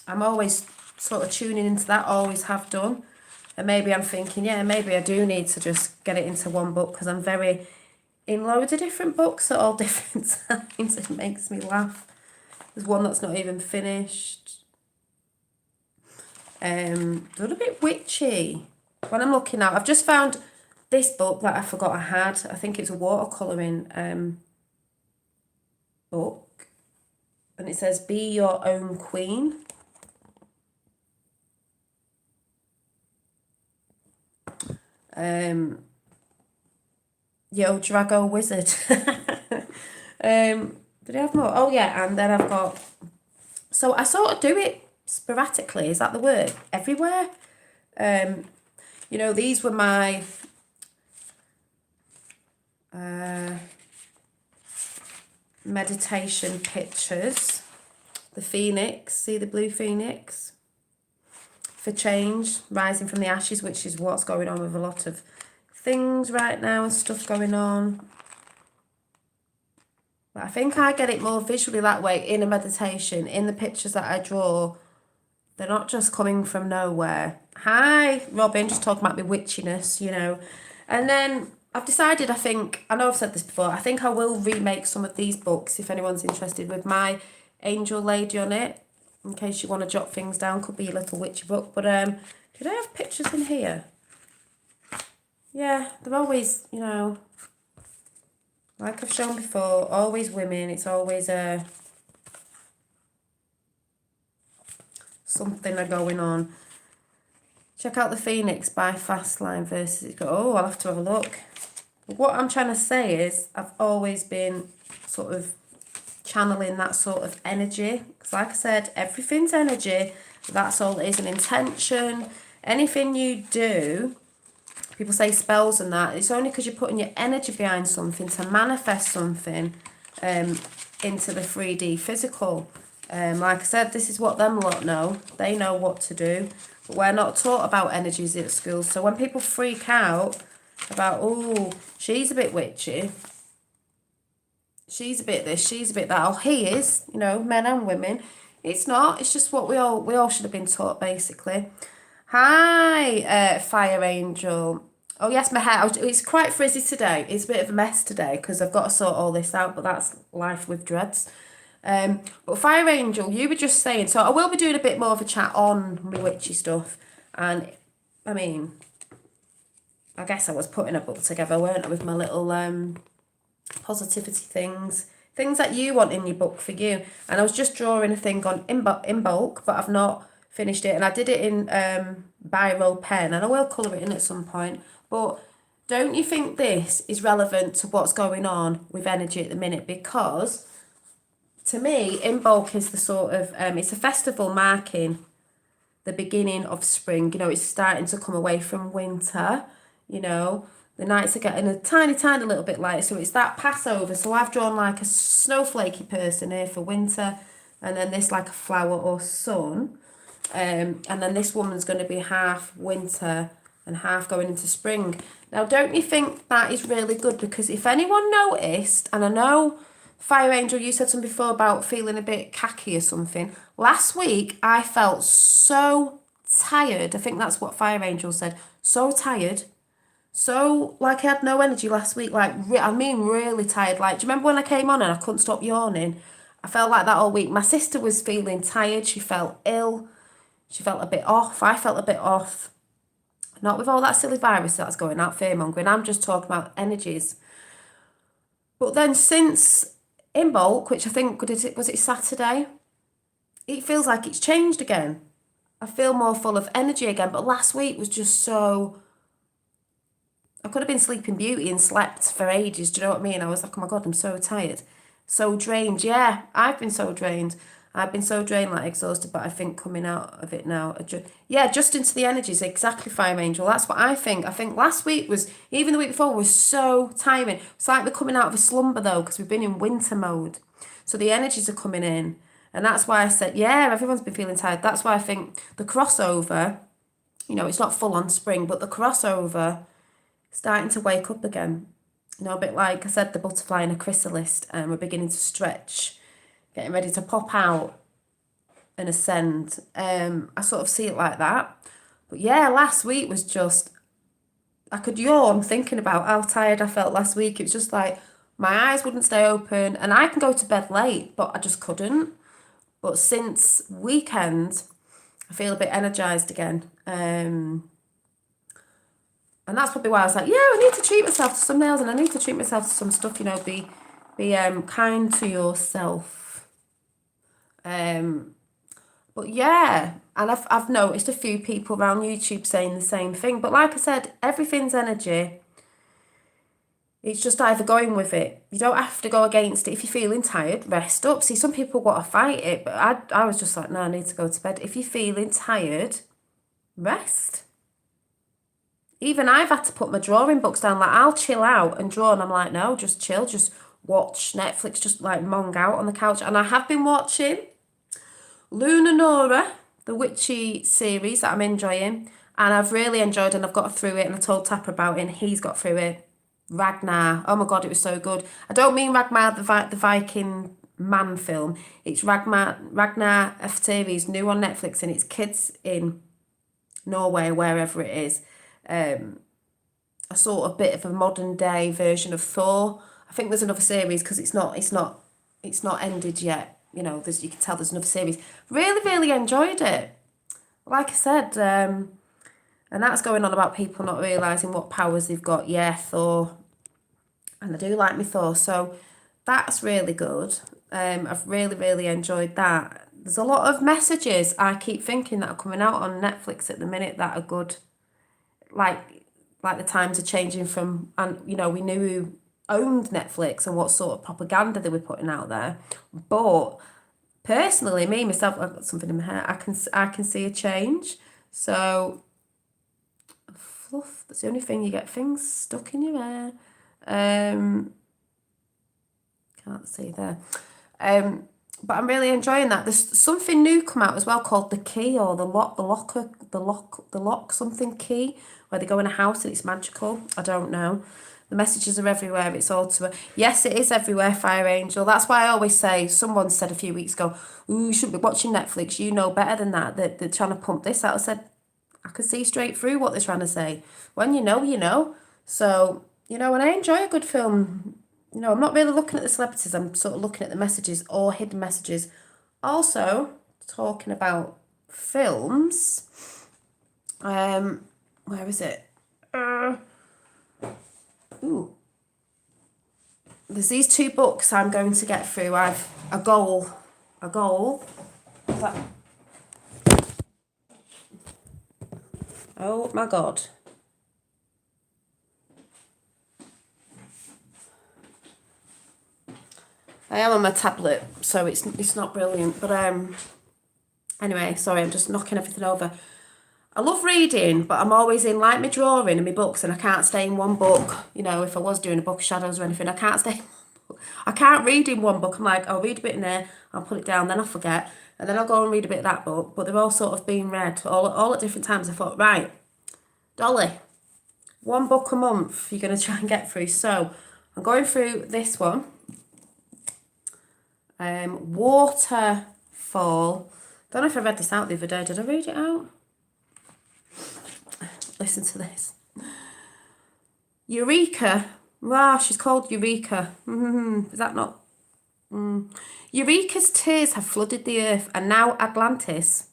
I'm always sort of tuning into that, always have done. And maybe I'm thinking, yeah, maybe I do need to just get it into one book because I'm very in loads of different books at all different times. It makes me laugh. There's one that's not even finished. They're a bit witchy. When I'm looking out, I've just found this book that I forgot I had. I think it's a watercolouring book. And it says, Be Your Own Queen. Yo, Drago Wizard. Did I have more? Oh, yeah, and then I've got... So I sort of do it sporadically, is that the word? Everywhere. You know, these were my meditation pictures. The phoenix, see the blue phoenix? For change, rising from the ashes, which is what's going on with a lot of things right now and stuff going on. But I think I get it more visually that way in a meditation, in the pictures that I draw. They're not just coming from nowhere. Hi, Robin, just talking about my witchiness, you know. And then I've decided, I know I've said this before, I think I will remake some of these books if anyone's interested with my angel lady on it. In case you want to jot things down, could be a little witchy book. But did I have pictures in here? Yeah, they're always, you know, like I've shown before, always women. It's always something going on. Check out the Phoenix by Fastline versus... Oh, I'll have to have a look. But what I'm trying to say is I've always been sort of channeling that sort of energy. Because like I said, everything's energy. That's all it is, an intention. anything you do, people say spells and that, it's only because you're putting your energy behind something to manifest something into the 3D physical. Like I said, this is what them lot know. They know what to do. But we're not taught about energies at school. So when people freak out about, oh, she's a bit witchy, she's a bit this, she's a bit that, oh, he is, you know, men and women. It's not. It's just what we all should have been taught, basically. Hi, Fire Angel. Oh, yes, my hair. It's quite frizzy today. It's a bit of a mess today because I've got to sort all this out, but that's life with dreads. But Fire Angel, you were just saying, so I will be doing a bit more of a chat on my witchy stuff. And, I mean, I guess I was putting a book together, weren't I, with my little positivity things that you want in your book for you. And I was just drawing a thing on in bulk, but I've not finished it. And I did it in biro pen, and I will colour it in at some point. But don't you think this is relevant to what's going on with energy at the minute? Because to me, in bulk is the sort of, it's a festival marking the beginning of spring. You know, it's starting to come away from winter, you know. The nights are getting a tiny, tiny little bit lighter. So it's that Passover. So I've drawn like a snowflakey person here for winter. And then this like a flower or sun. And then this woman's going to be half winter and half going into spring. Now, don't you think that is really good? Because if anyone noticed, and I know, Fire Angel, you said something before about feeling a bit khaki or something. Last week, I felt so tired. I think that's what Fire Angel said. So tired. So, like, I had no energy last week. Like, I mean, really tired. Like, do you remember when I came on and I couldn't stop yawning? I felt like that all week. My sister was feeling tired. She felt ill. She felt a bit off. I felt a bit off. Not with all that silly virus that's going out, fear-mongering. I'm just talking about energies. But then since in bulk, which I think, was it Saturday? It feels like it's changed again. I feel more full of energy again. But last week was just so... I could have been Sleeping Beauty and slept for ages. Do you know what I mean? I was like, oh my God, I'm so tired. So drained. Yeah, I've been so drained. I've been so drained, like exhausted, but I think coming out of it now, just into the energies, exactly, Fire Angel. That's what I think. I think last week was, even the week before, was so timing. It's like we're coming out of a slumber though, because we've been in winter mode. So the energies are coming in. And that's why I said, yeah, everyone's been feeling tired. That's why I think the crossover, you know, it's not full on spring, but the crossover starting to wake up again. You know, a bit like I said, the butterfly in a chrysalis, we're beginning to stretch, getting ready to pop out and ascend. I sort of see it like that. But yeah, last week was just, I could yawn thinking about how tired I felt last week. It was just like, my eyes wouldn't stay open, and I can go to bed late, but I just couldn't. But since weekend, I feel a bit energised again. And that's probably why I was like, yeah, I need to treat myself to some nails, and I need to treat myself to some stuff, you know, be kind to yourself. But yeah, and I've noticed a few people around YouTube saying the same thing. But like I said, everything's energy. It's just either going with it. You don't have to go against it. If you're feeling tired, rest up. See, some people want to fight it, but I was just like, no, I need to go to bed. If you're feeling tired, rest. Even I've had to put my drawing books down. Like, I'll chill out and draw, and I'm like, no, just chill, just watch Netflix, just like mong out on the couch. And I have been watching Luna Nora, the witchy series that I'm enjoying, and I've really enjoyed it, and I've got through it, and I told Tapper about it, and he's got through it. Ragnar, oh my God, it was so good. I don't mean Ragnar the Viking man film. It's Ragnar a series, new on Netflix, and it's kids in Norway, wherever it is. A sort of bit of a modern day version of Thor. I think there's another series because it's not ended yet. You know, you can tell there's another series. Really, really enjoyed it. Like I said, and that's going on about people not realising what powers they've got. Yeah, Thor. And I do like my Thor, so that's really good. I've really, really enjoyed that. There's a lot of messages I keep thinking that are coming out on Netflix at the minute that are good. Like the times are changing from, and you know, we knew who owned Netflix and what sort of propaganda they were putting out there. But personally, myself, I've got something in my hair. I can see a change. So fluff. That's the only thing. You get things stuck in your hair. Can't see there. But I'm really enjoying that. There's something new come out as well called The Key, or the lock something key, where they go in a house and it's magical. I don't know. The messages are everywhere. It's all to yes, it is everywhere, Fire Angel. That's why I always say, someone said a few weeks ago, ooh, you shouldn't be watching Netflix. You know better than that. They're trying to pump this out. I said, I can see straight through what they're trying to say. When you know, you know. So, you know, and I enjoy a good film. You know, I'm not really looking at the celebrities. I'm sort of looking at the messages or hidden messages. Also, talking about films. Where is it? Ooh. There's these 2 books I'm going to get through. I've a goal. But, oh my God. I am on my tablet, so it's not brilliant. But anyway, sorry, I'm just knocking everything over. I love reading, but I'm always in like my drawing and my books, and I can't stay in one book. You know, if I was doing a book of shadows or anything, I can't stay. I can't read in one book. I'm like, I'll read a bit in there, I'll put it down, then I'll forget, and then I'll go and read a bit of that book. But they're all sort of being read all at different times. I thought, right, Dolly, 1 book a month you're going to try and get through. So I'm going through this one. Waterfall. Don't know if I read this out the other day. Did I read it out? Listen to this. Eureka. Wow, she's called Eureka. Is that not? Eureka's tears have flooded the earth, and now Atlantis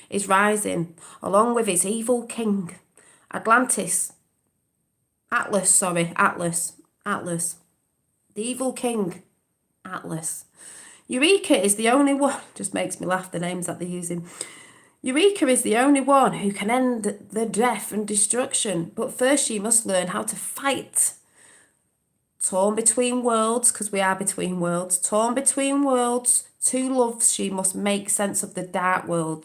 is rising, along with its evil king. Atlas. The evil king, Atlas. Eureka is the only one, just makes me laugh, the names that they're using. Eureka is the only one who can end the death and destruction, but first she must learn how to fight. Torn between worlds, because we are between worlds, 2 loves, she must make sense of the dark world.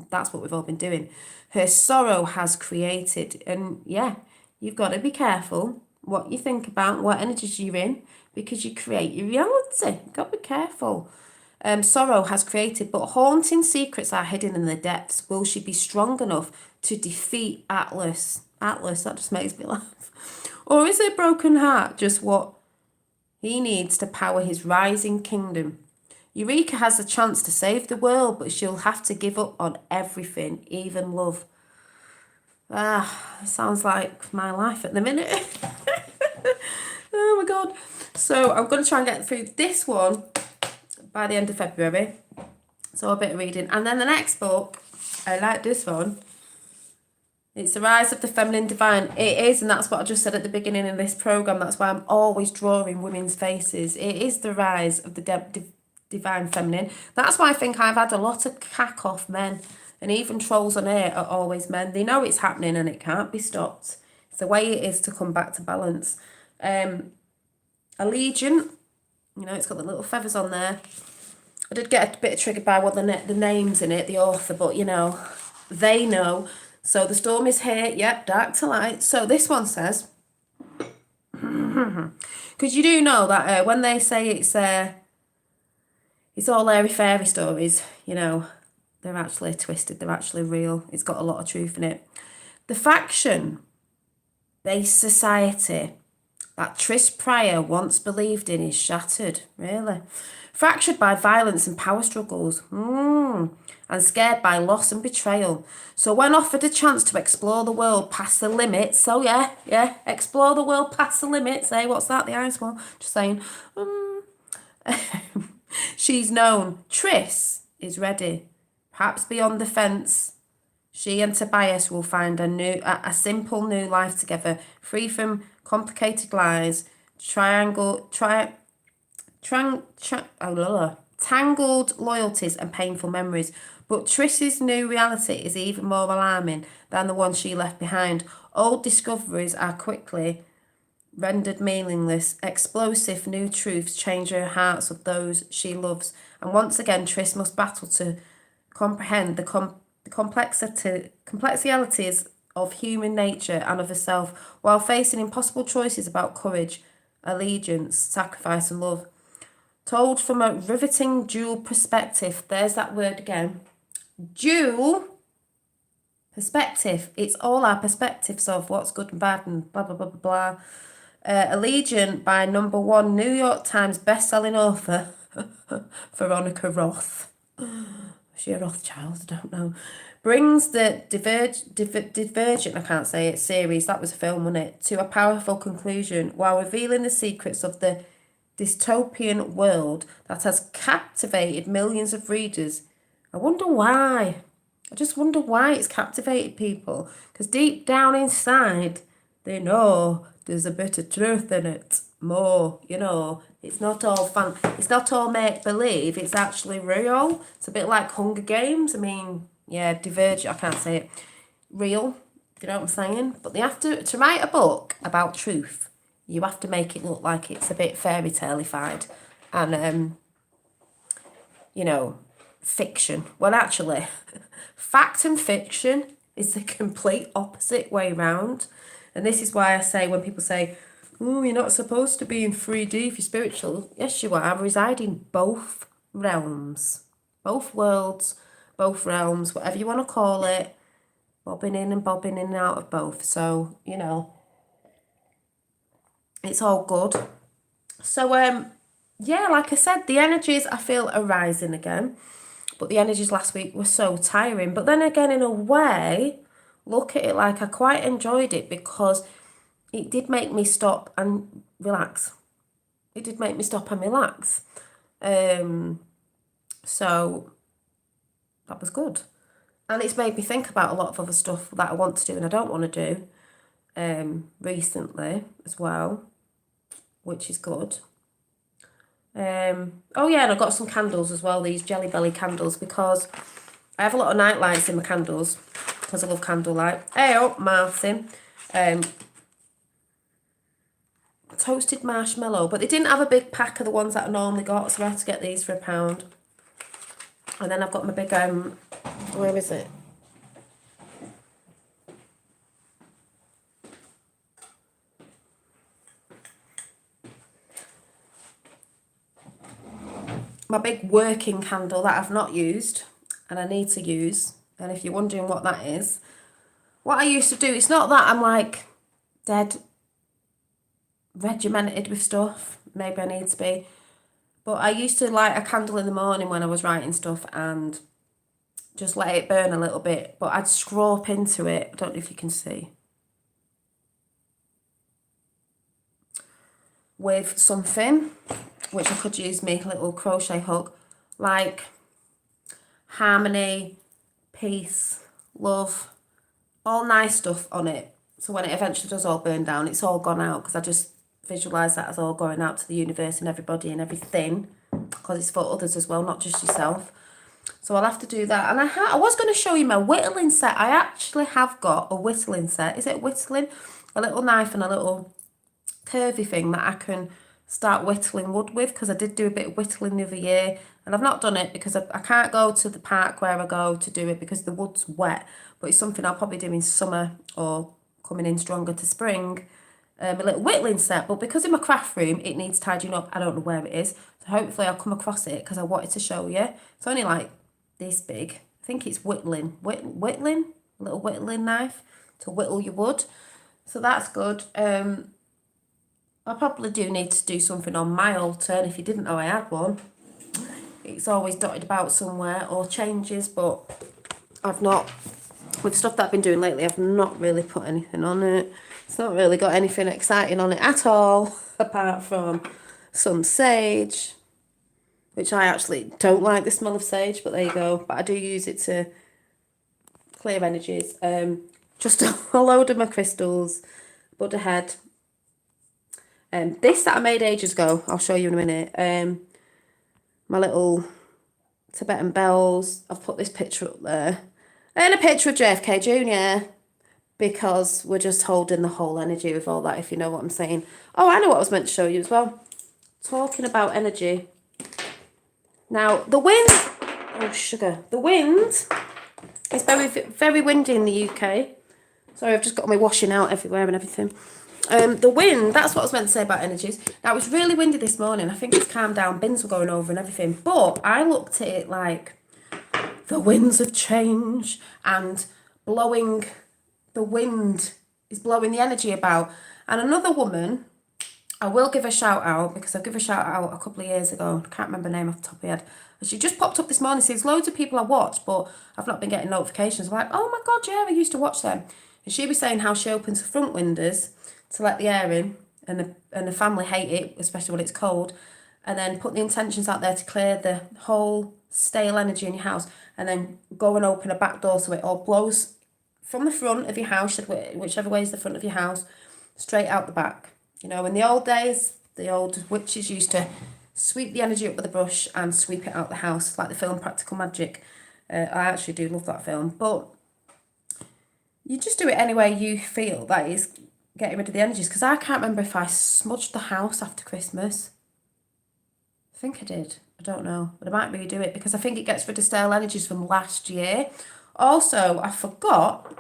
That's what we've all been doing. Her sorrow has created, and yeah, you've got to be careful what you think about, what energies you're in, because you create your reality. You've got to be careful. Sorrow has created, but haunting secrets are hidden in the depths. Will she be strong enough to defeat Atlas? Atlas, that just makes me laugh. Or is her broken heart just what he needs to power his rising kingdom? Eureka has a chance to save the world, but she'll have to give up on everything, even love. Sounds like my life at the minute. Oh my God. So I'm going to try and get through this one by the end of February. So a bit of reading. And then the next book, I like this one. It's The Rise of the Feminine Divine. It is, and that's what I just said at the beginning of this programme. That's why I'm always drawing women's faces. It is the rise of the divine feminine. That's why I think I've had a lot of cack off men. And even trolls on air are always men. They know it's happening and it can't be stopped. It's the way it is to come back to balance. Allegiant. You know, it's got the little feathers on there. I did get a bit triggered by what the names in it, the author, but you know, they know. So the storm is here. Yep, dark to light. So this one says, because you do know that when they say it's all airy fairy stories, you know, they're actually twisted. They're actually real. It's got a lot of truth in it. The faction-based society that Tris Pryor once believed in is shattered. Really? Fractured by violence and power struggles. And scared by loss and betrayal. So when offered a chance to explore the world past the limits, so yeah, explore the world past the limits, eh? What's that, the ice wall? Just saying. She's known. Tris is ready. Perhaps beyond the fence, she and Tobias will find a simple new life together, free from complicated lies, tangled loyalties and painful memories. But Tris's new reality is even more alarming than the one she left behind. Old discoveries are quickly rendered meaningless. Explosive new truths change her hearts of those she loves. And once again, Tris must battle to comprehend the complexities of human nature and of herself, while facing impossible choices about courage, allegiance, sacrifice, and love. Told from a riveting dual perspective. There's that word again. Dual perspective. It's all our perspectives of what's good and bad and blah, blah, blah, blah, blah. Allegiant by #1 New York Times best-selling author, Veronica Roth. Is she a Rothschild? I don't know. Brings the Divergent, I can't say it, series, that was a film, wasn't it, to a powerful conclusion while revealing the secrets of the dystopian world that has captivated millions of readers. I wonder why. I just wonder why it's captivated people. Because deep down inside, they know there's a bit of truth in it. More, you know. It's not all fun. It's not all make-believe. It's actually real. It's a bit like Hunger Games. I mean, yeah, Divergent, I can't say it. Real. You know what I'm saying? But they have to write a book about truth. You have to make it look like it's a bit fairy tale-ified. And, you know, fiction. Well, actually, fact and fiction is the complete opposite way round. And this is why I say when people say, oh, you're not supposed to be in 3D if you're spiritual. Yes, you are. I reside in both realms. Both worlds, both realms, whatever you want to call it. Bobbing in and out of both. So, you know, it's all good. So, yeah, like I said, the energies I feel are rising again. But the energies last week were so tiring. But then again, in a way, look at it like I quite enjoyed it because it did make me stop and relax. It did make me stop and relax. So that was good. And it's made me think about a lot of other stuff that I want to do and I don't want to do recently as well, which is good. Oh yeah, and I got some candles as well, these Jelly Belly candles, because I have a lot of night lights in my candles because I love candlelight. Hey, oh, Martin. Toasted marshmallow, but they didn't have a big pack of the ones that I normally got, so I had to get these for £1. And then I've got my big, where is it? My big working candle that I've not used and I need to use. And if you're wondering what that is, what I used to do, it's not that I'm like dead regimented with stuff. Maybe I need to be. But I used to light a candle in the morning when I was writing stuff and just let it burn a little bit. But I'd scrape into it. I don't know if you can see. With something, which I could use my little crochet hook, like harmony, peace, love, all nice stuff on it. So when it eventually does all burn down, it's all gone out because I just visualise that as all going out to the universe and everybody and everything, because it's for others as well, not just yourself. So I'll have to do that. And I was going to show you my whittling set. I actually have got a whittling set. Is it whittling? A little knife and a little curvy thing that I can start whittling wood with, because I did do a bit of whittling the other year and I've not done it because I can't go to the park where I go to do it because the wood's wet, but it's something I'll probably do in summer or coming in stronger to spring. A little whittling set, but because in my craft room it needs tidying up, I don't know where it is, so hopefully I'll come across it because I wanted to show you. It's only like this big. I think it's whittling, a little whittling knife to whittle your wood, so that's good. I probably do need to do something on my altar, if you didn't know I had one. It's always dotted about somewhere or changes, but I've not, with stuff that I've been doing lately, I've not really put anything on it. It's not really got anything exciting on it at all, apart from some sage, which I actually don't like the smell of sage, but there you go. But I do use it to clear energies. Just a load of my crystals, Buddha head. This that I made ages ago, I'll show you in a minute. My little Tibetan bells. I've put this picture up there. And a picture of JFK Jr. because we're just holding the whole energy with all that, if you know what I'm saying. Oh, I know what I was meant to show you as well. Talking about energy. Now, the wind... Oh, sugar. The wind is very, very windy in the UK. Sorry, I've just got my washing out everywhere and everything. The wind, that's what I was meant to say about energies. Now, it was really windy this morning. I think it's calmed down. Bins were going over and everything. But I looked at it like the winds of change and blowing, the wind is blowing the energy about. And another woman, I will give a shout out because I gave a shout out a couple of years ago. I can't remember her name off the top of my head. And she just popped up this morning. Says loads of people I watch, but I've not been getting notifications. I'm like, oh my God, yeah, I used to watch them. And she was saying how she opens the front windows to let the air in, and the family hate it, especially when it's cold, and then put the intentions out there to clear the whole stale energy in your house, and then go and open a back door so it all blows from the front of your house, whichever way is the front of your house, straight out the back. You know, in the old days, the old witches used to sweep the energy up with a brush and sweep it out the house, like the film Practical Magic. I actually do love that film, but you just do it any way you feel that is getting rid of the energies, because I can't remember if I smudged the house after Christmas. I think I did. I don't know, but I might redo it because I think it gets rid of stale energies from last year. Also, I forgot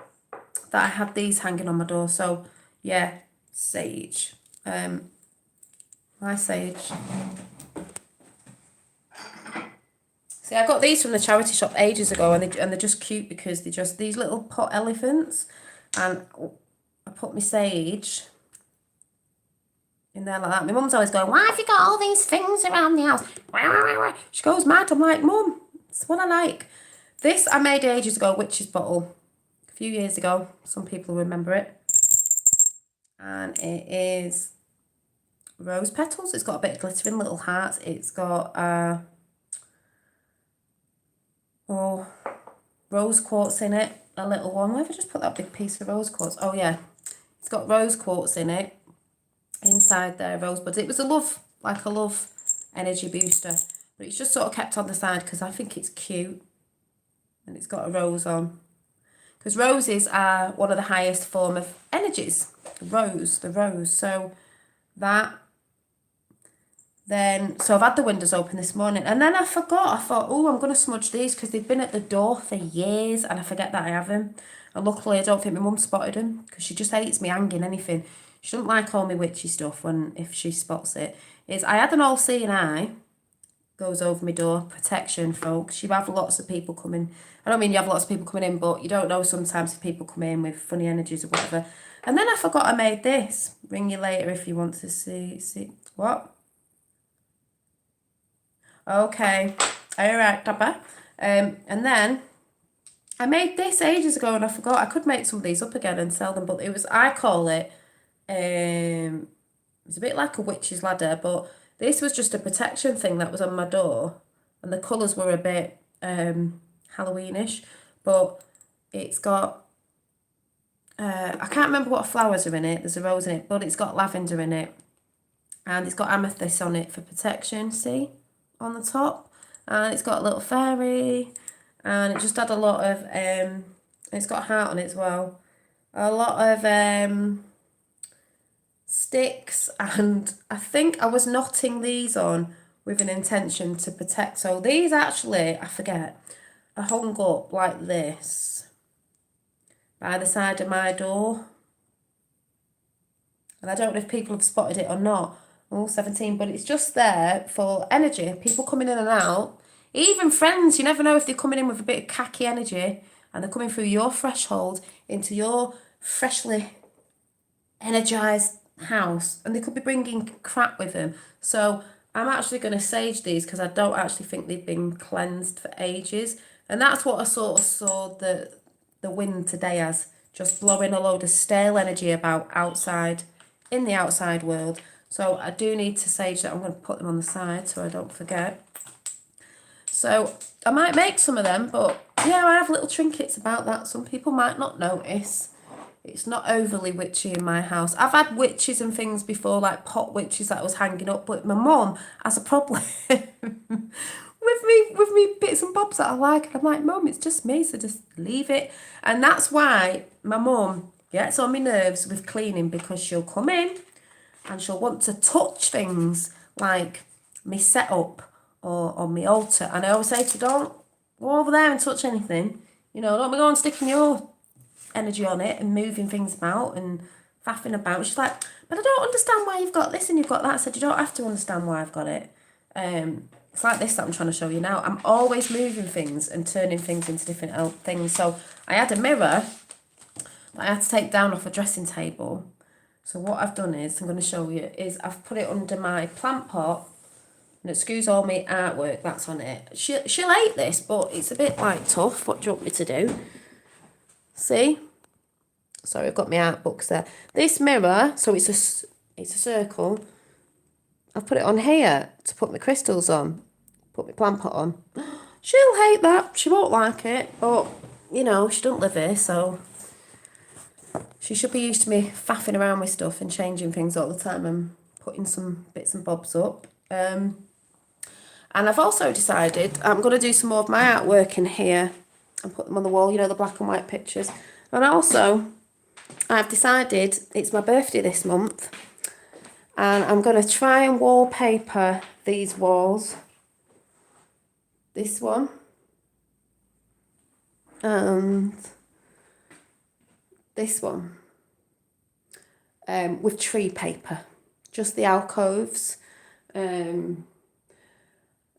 that I had these hanging on my door. So, yeah, sage. My sage. See, I got these from the charity shop ages ago, and they're just cute because they're just these little pot elephants, and I put my sage in there like that. My mum's always going, why have you got all these things around the house? She goes mad. I'm like, Mum, it's what I like. This I made ages ago, witch's bottle, a few years ago. Some people remember it. And it is rose petals. It's got a bit of glittering little hearts. It's got rose quartz in it, a little one. Where have I just put that big piece of rose quartz? Oh yeah, it's got rose quartz in it. Inside there, rosebuds. It was a love energy booster, but it's just sort of kept on the side because I think it's cute, and it's got a rose on. Because roses are one of the highest form of energies. The rose. So that. So I've had the windows open this morning, and then I forgot. I thought, oh, I'm going to smudge these because they've been at the door for years, and I forget that I have them. And luckily, I don't think my mum spotted them because she just hates me hanging anything. She doesn't like all my witchy stuff if she spots it. I had an all-seeing eye, goes over my door, protection, folks. You have lots of people coming. I don't mean you have lots of people coming in, but you don't know sometimes if people come in with funny energies or whatever. And then I forgot I made this. Ring you later if you want to see. What? Okay. All right, Dabba. And then I made this ages ago and I forgot. I could make some of these up again and sell them, but I call it, it's a bit like a witch's ladder, but this was just a protection thing that was on my door, and the colours were a bit Halloweenish, but it's got, I can't remember what flowers are in it. There's a rose in it, but it's got lavender in it, and it's got amethyst on it for protection, see, on the top, and it's got a little fairy, and it just had a lot of, it's got a heart on it as well, a lot of sticks, and I think I was knotting these on with an intention to protect. So these actually, I forget, are hung up like this by the side of my door, and I don't know if people have spotted it or not. Oh, 17, but it's just there for energy, people coming in and out, even friends. You never know if they're coming in with a bit of khaki energy and they're coming through your threshold into your freshly energized house, and they could be bringing crap with them. So I'm actually going to sage these because I don't actually think they've been cleansed for ages, and that's what I sort of saw the wind today as, just blowing a load of stale energy about outside in the outside world. So I do need to sage that. I'm going to put them on the side so I don't forget. So I might make some of them, but yeah, I have little trinkets about that. Some people might not notice. It's not overly witchy in my house. I've had witches and things before, like pot witches that I was hanging up, but my mum has a problem with me bits and bobs that I like. And I'm like, Mum, it's just me, so just leave it. And that's why my mum gets on my nerves with cleaning, because she'll come in and she'll want to touch things like me setup or on my altar. And I always say to her, don't go over there and touch anything. You know, don't be going sticking your energy on it and moving things about and faffing about. She's like, but I don't understand why you've got this and you've got that. I said, you don't have to understand why I've got it. It's like this that I'm trying to show you now. I'm always moving things and turning things into different things. So I had a mirror that I had to take down off a dressing table. So what I've done is, I'm going to show you, is I've put it under my plant pot, and excuse all my artwork that's on it. She'll hate this, but it's a bit like tough. What do you want me to do? See? Sorry, I've got my art books there. This mirror, so it's a circle. I've put it on here to put my crystals on, put my plant pot on. She'll hate that. She won't like it, but, you know, she doesn't live here, so she should be used to me faffing around with stuff and changing things all the time and putting some bits and bobs up. And I've also decided I'm going to do some more of my artwork in here and put them on the wall, you know, the black and white pictures. And also, I've decided it's my birthday this month, and I'm going to try and wallpaper these walls. This one. And this one. With tree paper. Just the alcoves. And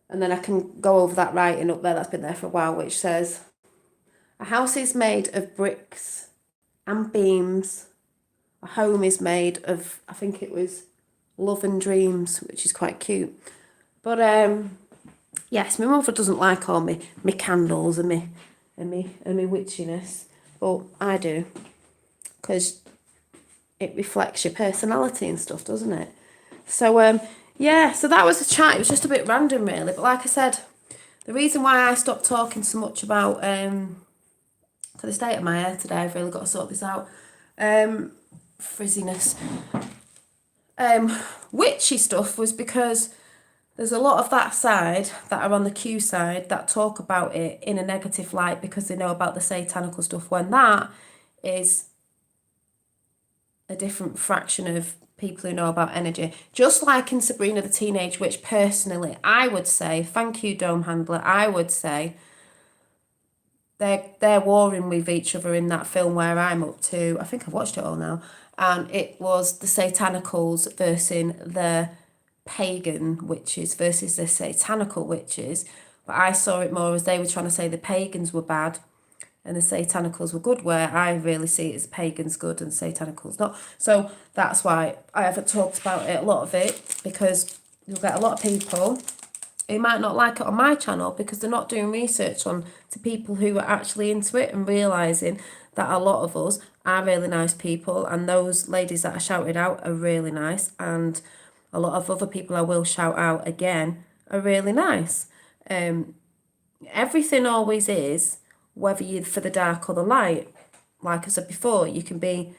then I can go over that writing up there that's been there for a while, which says, a house is made of bricks and beams. A home is made of, I think it was love and dreams, which is quite cute. But yes, my mother doesn't like all my candles and my witchiness, but I do, because it reflects your personality and stuff, doesn't it? So yeah, so that was a chat. It was just a bit random, really. But like I said, the reason why I stopped talking so much about for the state of my hair today, I've really got to sort this out. Frizziness. Witchy stuff was because there's a lot of that side that are on the Q side that talk about it in a negative light because they know about the satanical stuff, when that is a different fraction of people who know about energy. Just like in Sabrina the Teenage Witch, personally, I would say, thank you, Dome Handler, I would say they're warring with each other in that film where I'm up to, I think I've watched it all now, and it was the satanicals versus the pagan witches versus the satanical witches. But I saw it more as they were trying to say the pagans were bad and the satanicals were good, where I really see it as pagans good and satanicals not. So that's why I haven't talked about it, a lot of it, because you'll get a lot of people who might not like it on my channel because they're not doing research on to people who are actually into it and realising that a lot of us are really nice people, and those ladies that I shouted out are really nice, and a lot of other people I will shout out again are really nice. Everything always is, whether you're for the dark or the light. Like I said before, you can be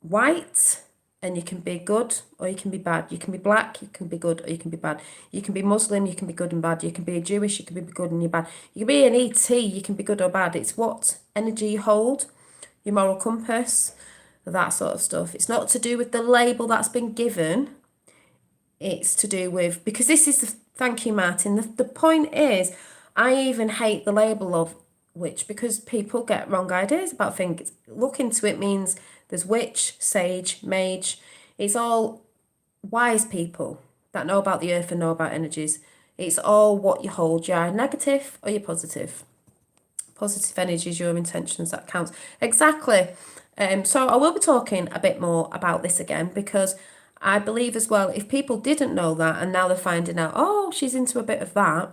white and you can be good or you can be bad. You can be black, you can be good or you can be bad. You can be Muslim, you can be good and bad. You can be Jewish, you can be good and you're bad. You can be an ET, you can be good or bad. It's what energy you hold, your moral compass, that sort of stuff. It's not to do with the label that's been given. It's to do with, because this is the, thank you, Martin. The point is, I even hate the label of witch because people get wrong ideas about things. Look into it means there's witch, sage, mage. It's all wise people that know about the earth and know about energies. It's all what you hold. You're negative or you're positive. Positive energy is your intentions that counts. Exactly. So I will be talking a bit more about this again, because I believe as well, if people didn't know that and now they're finding out, oh, she's into a bit of that,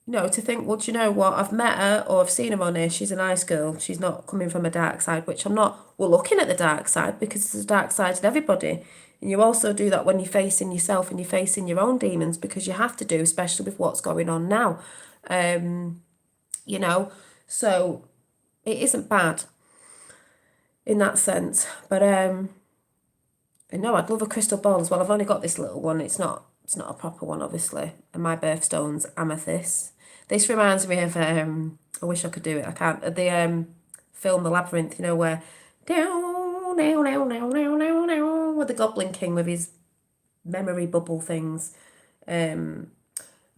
you know, to think, well, do you know what? I've met her or I've seen her on here. She's a nice girl. She's not coming from a dark side, which I'm not. We're looking at the dark side because there's a dark side in everybody. And you also do that when you're facing yourself and you're facing your own demons, because you have to do, especially with what's going on now. You know, so it isn't bad in that sense. But no, I'd love a crystal ball as well. I've only got this little one. It's not a proper one, obviously. And my birthstone's amethyst. This reminds me of I wish I could do it. I can't. The film The Labyrinth, you know, where with the Goblin King with his memory bubble things.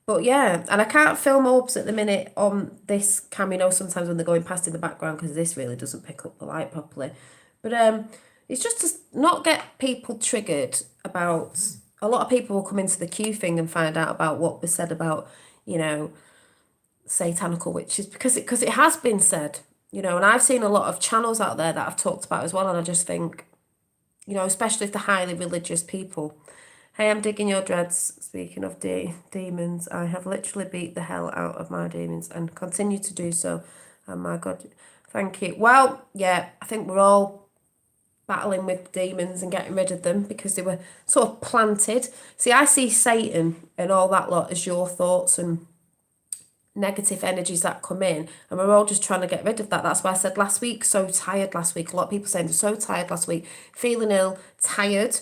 But yeah, and I can't film orbs at the minute on this cam, you know, sometimes when they're going past in the background because this really doesn't pick up the light properly. But it's just to not get people triggered about, a lot of people will come into the Q thing and find out about what was said about, you know, satanical witches, because it has been said, you know, and I've seen a lot of channels out there that I've talked about as well, and I just think, you know, especially if they're highly religious people. Hey, I'm digging your dreads. Speaking of demons, I have literally beat the hell out of my demons and continue to do so. And my God, thank you. Well, yeah, I think we're all battling with demons and getting rid of them because they were sort of planted. See, I see Satan and all that lot as your thoughts and negative energies that come in, and we're all just trying to get rid of that. That's why I said last week, so tired last week. A lot of people saying they're so tired last week, feeling ill, tired,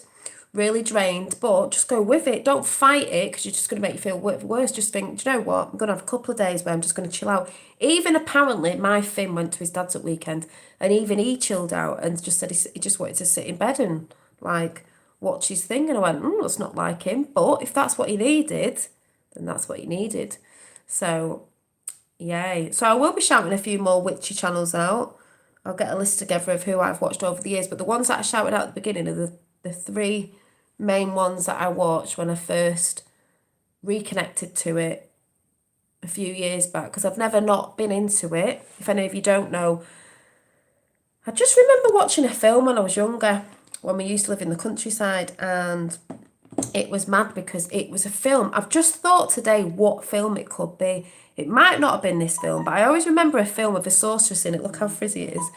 really drained, but just go with it. Don't fight it because you're just going to make you feel worse. Just think, do you know what? I'm going to have a couple of days where I'm just going to chill out. Even apparently, my Finn went to his dad's at weekend, and even he chilled out and just said he just wanted to sit in bed and like watch his thing. And I went, that's not like him. But if that's what he needed, then that's what he needed. So, yay. So I will be shouting a few more witchy channels out. I'll get a list together of who I've watched over the years. But the ones that I shouted out at the beginning are the three main ones that I watched when I first reconnected to it a few years back. Because I've never not been into it. If any of you don't know, I just remember watching a film when I was younger, when we used to live in the countryside, and it was mad because it was a film. I've just thought today what film it could be. It might not have been this film, but I always remember a film with a sorceress in it. Look how frizzy it is.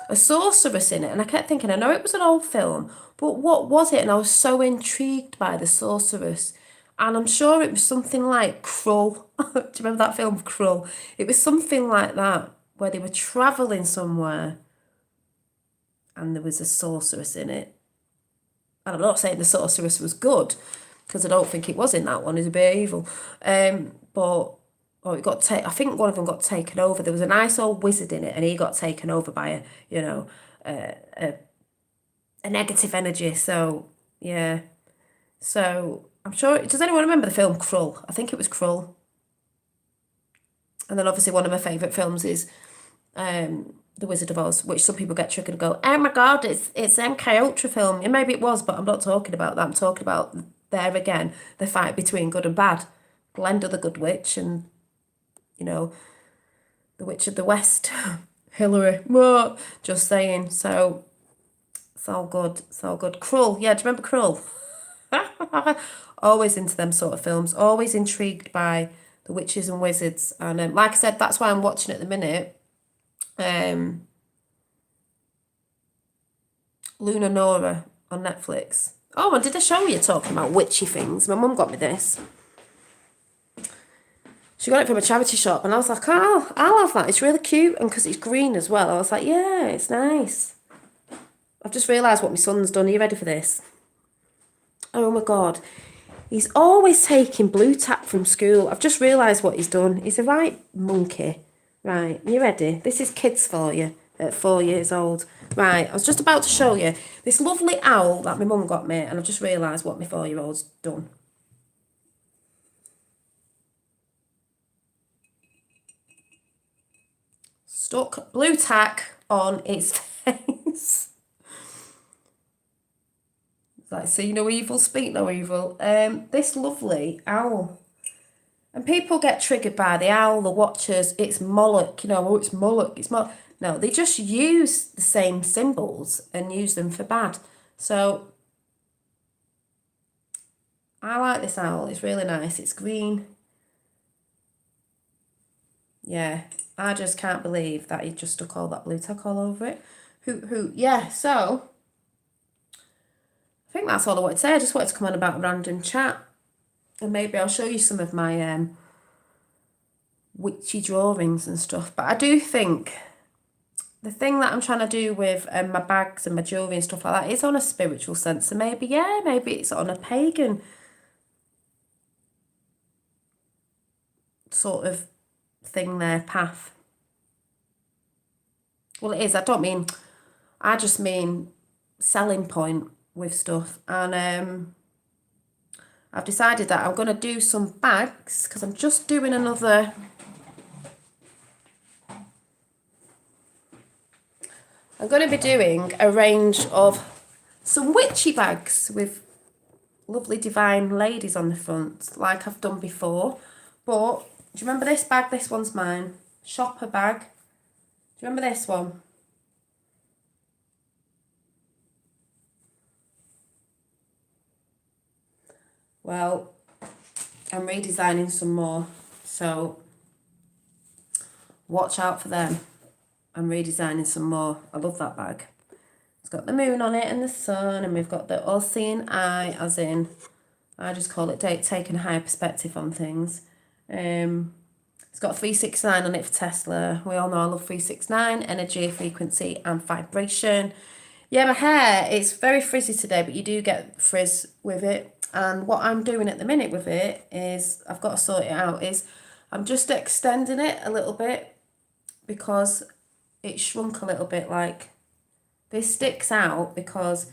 A sorceress in it. And I kept thinking, I know it was an old film, but what was it? And I was so intrigued by the sorceress. And I'm sure it was something like Krull. Do you remember that film, Krull? It was something like that, where they were travelling somewhere and there was a sorceress in it. And I'm not saying the sorceress was good, because I don't think it was in that one. It's a bit evil. But it got I think one of them got taken over. There was a nice old wizard in it, and he got taken over by a negative energy. So yeah. So I'm sure. Does anyone remember the film Krull? I think it was Krull. And then obviously one of my favourite films is The Wizard of Oz, which some people get triggered and go, oh my God, it's MK Ultra film. And maybe it was, but I'm not talking about that. I'm talking about, there again, the fight between good and bad. Glenda the Good Witch and, you know, the Witch of the West, Hillary. Whoa, just saying. So it's all good. It's all good. Krull. Yeah, do you remember Krull? Always into them sort of films. Always intrigued by the witches and wizards. And like I said, that's why I'm watching at the minute. Luna Nora on Netflix. Oh, and did I show you talking about witchy things? My mum got me this. She got it from a charity shop, and I was like, oh, I'll have that. It's really cute, and because it's green as well, I was like, yeah, it's nice. I've just realised what my son's done. Are you ready for this? Oh my God. He's always taking blue tack from school. I've just realised what he's done. He's a right monkey. Right, you ready? This is kids for you at 4 years old. Right, I was just about to show you this lovely owl that my mum got me, and I've just realised what my 4-year-old's done. Stuck blue tack on its face. Like, see no evil, speak no evil. This lovely owl. And people get triggered by the owl, the watchers. It's Moloch, you know, oh, it's Moloch, it's Moloch. No, they just use the same symbols and use them for bad. So I like this owl. It's really nice. It's green. Yeah, I just can't believe that he just stuck all that blue tack all over it. Yeah, so I think that's all I wanted to say. I just wanted to come on about a random chat. And maybe I'll show you some of my witchy drawings and stuff. But I do think the thing that I'm trying to do with my bags and my jewellery and stuff like that is on a spiritual sense. So maybe it's on a pagan sort of thing there, path. Well, it is. I just mean selling point with stuff. And I've decided that I'm going to do some bags because I'm just doing another... I'm going to be doing a range of some witchy bags with lovely divine ladies on the front, like I've done before. But do you remember this bag? This one's mine. Shopper bag. Do you remember this one? Well, I'm redesigning some more, so watch out for them. I'm redesigning some more. I love that bag. It's got the moon on it and the sun, and we've got the all-seeing eye, as in, I just call it taking a higher perspective on things. It's got 369 on it for Tesla. We all know I love 369, energy, frequency, and vibration. Yeah, my hair, it's very frizzy today, but you do get frizz with it. And what I'm doing at the minute with it is, I've got to sort it out, is I'm just extending it a little bit because it shrunk a little bit. Like, this sticks out because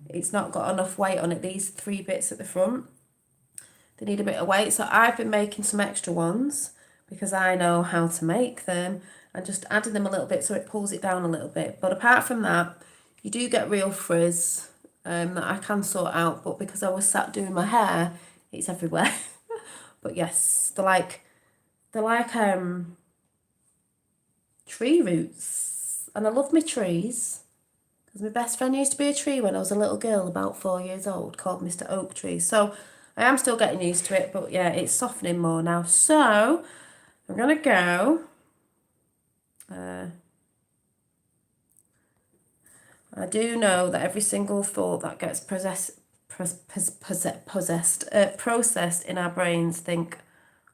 it's not got enough weight on it. These 3 bits at the front, they need a bit of weight. So I've been making some extra ones because I know how to make them, and just adding them a little bit so it pulls it down a little bit. But apart from that, you do get real frizz that I can sort out, but because I was sat doing my hair, it's everywhere. But yes, they're like tree roots, and I love my trees because my best friend used to be a tree when I was a little girl, about 4 years old, called Mr. Oak Tree. So I am still getting used to it, but yeah, it's softening more now. So I'm gonna go. I do know that every single thought that gets processed in our brains, think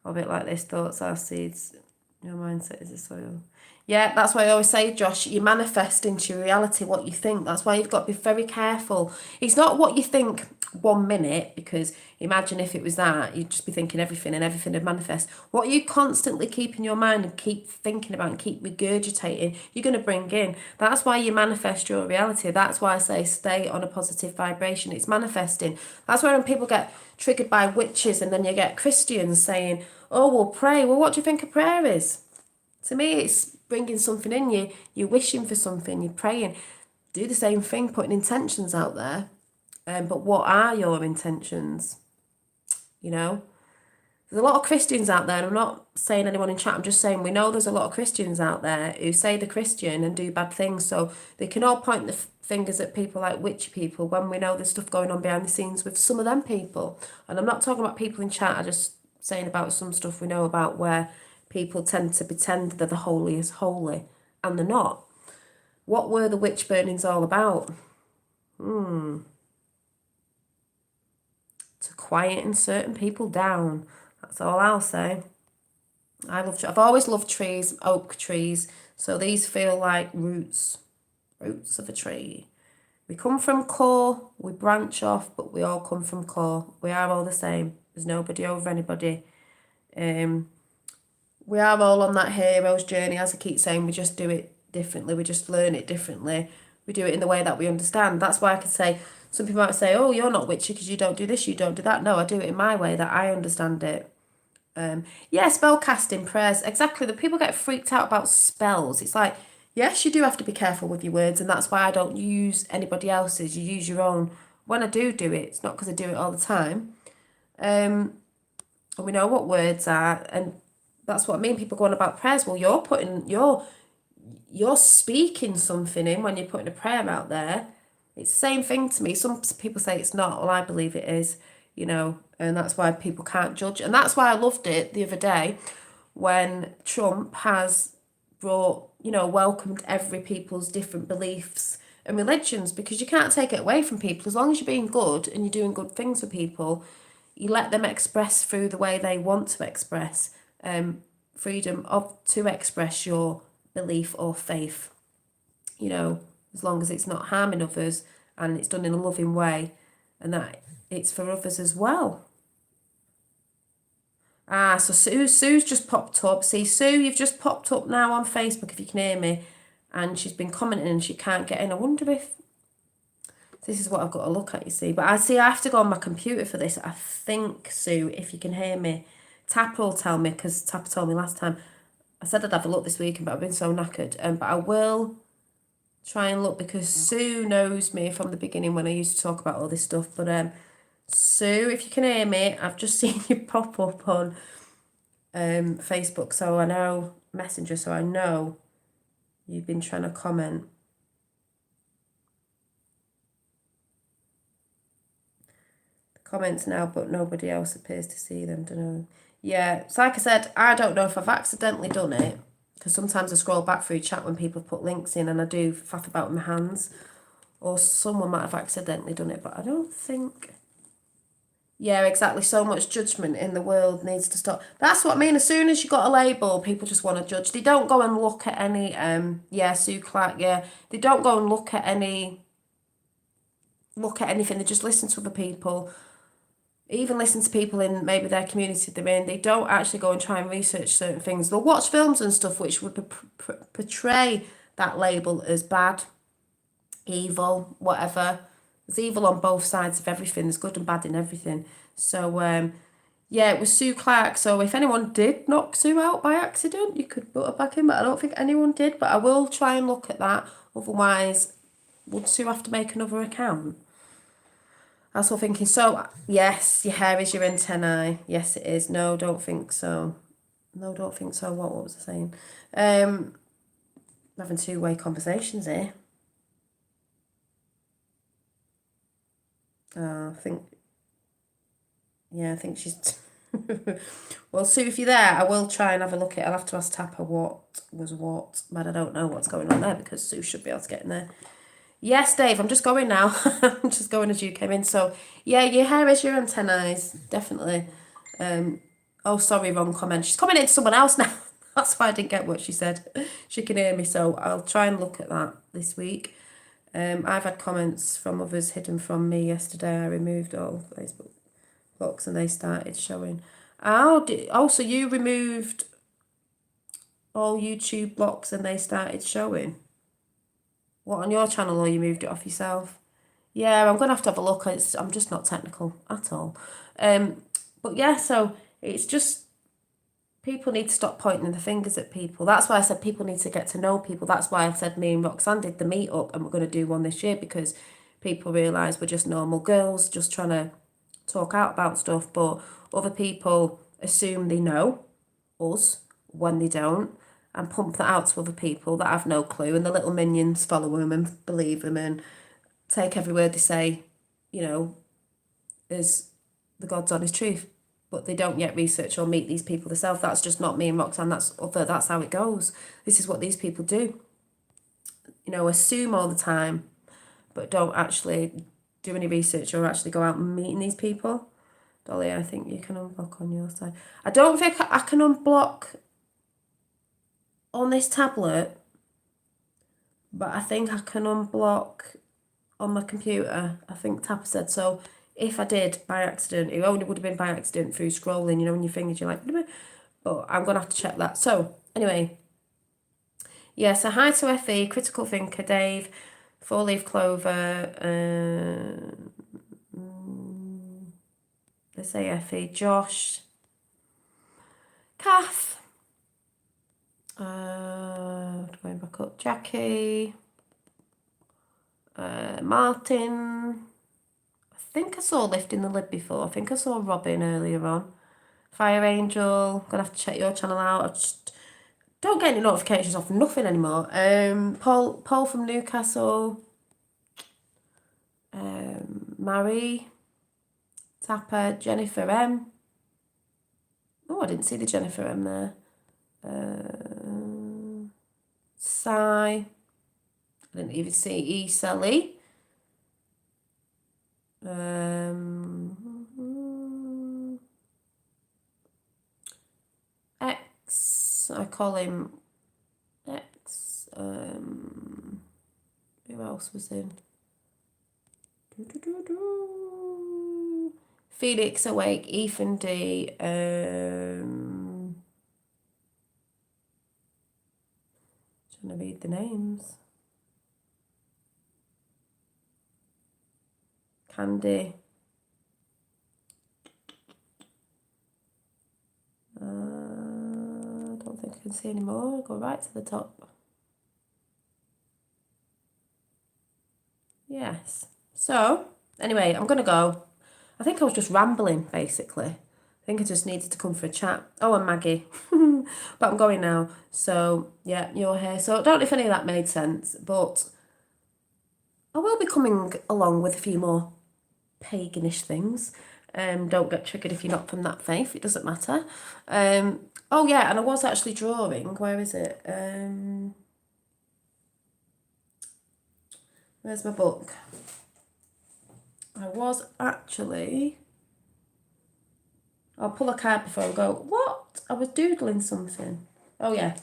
of it like this: thoughts are seeds, your mindset is the soil. Yeah, that's why I always say, Josh, you manifest into your reality what you think. That's why you've got to be very careful. It's not what you think 1 minute, because imagine if it was that, you'd just be thinking everything and everything would manifest. What you constantly keep in your mind and keep thinking about and keep regurgitating, you're going to bring in. That's why you manifest your reality. That's why I say stay on a positive vibration. It's manifesting. That's why when people get triggered by witches, and then you get Christians saying, oh, well, pray. Well, what do you think a prayer is? To me, it's bringing something in you. You're wishing for something. You're praying. Do the same thing, putting intentions out there. But what are your intentions? You know, there's a lot of Christians out there, and I'm not saying anyone in chat. I'm just saying we know there's a lot of Christians out there who say they're Christian and do bad things. So they can all point the fingers at people like witchy people when we know there's stuff going on behind the scenes with some of them people. And I'm not talking about people in chat. I'm just saying about some stuff we know about where people tend to pretend they're the holiest holy, and they're not. What were the witch burnings all about? To quieten certain people down. That's all I'll say. I've always loved trees, oak trees. So these feel like roots of a tree. We come from core, we branch off, but we all come from core. We are all the same. There's nobody over anybody. We are all on that hero's journey, as I keep saying. We just do it differently. We just learn it differently. We do it in the way that we understand. That's why I could say, some people might say, oh, you're not witchy because you don't do this, you don't do that. No, I do it in my way that I understand it. Yeah, spell casting, prayers. Exactly. The people get freaked out about spells. It's like, yes, you do have to be careful with your words, and that's why I don't use anybody else's. You use your own. When I do it, it's not because I do it all the time. And we know what words are, and that's what I mean. People go on about prayers. Well, you're speaking something in when you're putting a prayer out there. It's the same thing to me. Some people say it's not. Well, I believe it is, you know, and that's why people can't judge. And that's why I loved it the other day when Trump has brought, you know, welcomed every people's different beliefs and religions, because you can't take it away from people. As long as you're being good and you're doing good things for people, you let them express through the way they want to express. Freedom to express your belief or faith, you know, as long as it's not harming others and it's done in a loving way, and that it's for others as well. So Sue's just popped up. See, Sue, you've just popped up now on Facebook, if you can hear me, and she's been commenting and she can't get in. I wonder if This is what I've got to look at, you see. But I have to go on my computer for this. I think, Sue, if you can hear me, Tapper will tell me, because Tapper told me last time. I said I'd have a look this weekend, but I've been so knackered. But I will try and look, because Sue knows me from the beginning when I used to talk about all this stuff. But Sue, if you can hear me, I've just seen you pop up on Facebook, so I know, Messenger, so I know you've been trying to comment. Comments now, but nobody else appears to see them. Don't know. Yeah, it's like I said, I don't know if I've accidentally done it, because sometimes I scroll back through chat when people put links in and I do faff about with my hands, or someone might have accidentally done it, but I don't think. Yeah, exactly. So much judgment in the world needs to stop. That's what I mean. As soon as you got a label, people just want to judge. They don't go and look at any. Yeah, Sue Clark. Yeah, they don't go and look at anything. They just listen to other people. Even listen to people in maybe their community they're in. They don't actually go and try and research certain things. They'll watch films and stuff which would portray that label as bad, evil, whatever. There's evil on both sides of everything. There's good and bad in everything. So, yeah, it was Sue Clark. So if anyone did knock Sue out by accident, you could put her back in. But I don't think anyone did. But I will try and look at that. Otherwise, would Sue have to make another account? I was all thinking, so, yes, your hair is your antennae. Yes, it is. No, don't think so. No, don't think so. What was I saying? Having two-way conversations here. I think she's... Well, Sue, if you're there, I will try and have a look at it. I'll have to ask Tapper what was what, but I don't know what's going on there, because Sue should be able to get in there. Yes, Dave, I'm just going now. I'm just going as you came in. So, yeah, your hair is your antennae, definitely. Oh, sorry, wrong comment. She's commenting to someone else now. That's why I didn't get what she said. She can hear me, so I'll try and look at that this week. I've had comments from others hidden from me yesterday. I removed all Facebook blocks and they started showing. So you removed all YouTube blocks and they started showing? What, on your channel, or you moved it off yourself? Yeah, I'm going to have a look. I'm just not technical at all. But yeah, so it's just, people need to stop pointing the fingers at people. That's why I said people need to get to know people. That's why I said me and Roxanne did the meet-up, and we're going to do one this year, because people realise we're just normal girls just trying to talk out about stuff, but other people assume they know us when they don't, and pump that out to other people that have no clue, and the little minions follow them and believe them and take every word they say, as the God's honest truth, but they don't yet research or meet these people themselves. That's just not me and Roxanne, that's how it goes. This is what these people do. Assume all the time, but don't actually do any research or actually go out and meeting these people. Dolly, I think you can unblock on your side. I don't think I can unblock on this tablet, but I think I can unblock on my computer. I think Tapper said so. If I did by accident, it only would have been by accident through scrolling, when your fingers, you're like, but I'm going to have to check that. So, anyway, yeah, so hi to Effie, Critical Thinker, Dave, Four Leaf Clover, let's say Effie, Josh, Kath, going back up, Jackie, Martin. I think I saw Lifting the Lid before. I think I saw Robin earlier on. Fire Angel, gonna have to check your channel out. I just don't get any notifications off nothing anymore. Paul from Newcastle, Marie, Tapper, Jennifer M. Oh, I didn't see the Jennifer M there. Sai. I didn't even see Issa Lee. X. I call him X. Who else was in? Felix Awake, Ethan D. Trying to read the names. candy. I don't think I can see any more. I'll go right to the top. Yes. So, anyway, I'm going to go. I think I was just rambling, basically. I think I just needed to come for a chat. Oh, and Maggie. But I'm going now. So, yeah, you're here. So, I don't know if any of that made sense, but I will be coming along with a few more paganish things. Don't get triggered if you're not from that faith. It doesn't matter. Oh, yeah, and I was actually drawing. Where is it? Where's my book? I was actually... I'll pull a card before I go. What? I was doodling something. Oh, yeah.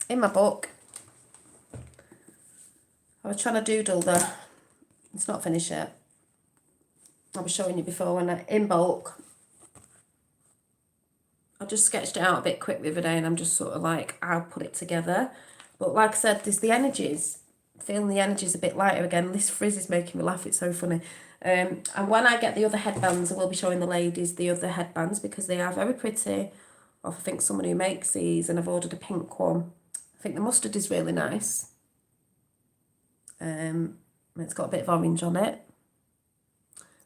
In my book. I was trying to doodle the... It's not finished yet. I was showing you before when in bulk. I just sketched it out a bit quick the other day and I'm just sort of like, I'll put it together. But like I said, there's the energies. Feeling the energies a bit lighter again. This frizz is making me laugh. It's so funny. And when I get the other headbands, I will be showing the ladies the other headbands because they are very pretty. I think someone who makes these, and I've ordered a pink one. I think the mustard is really nice. It's got a bit of orange on it.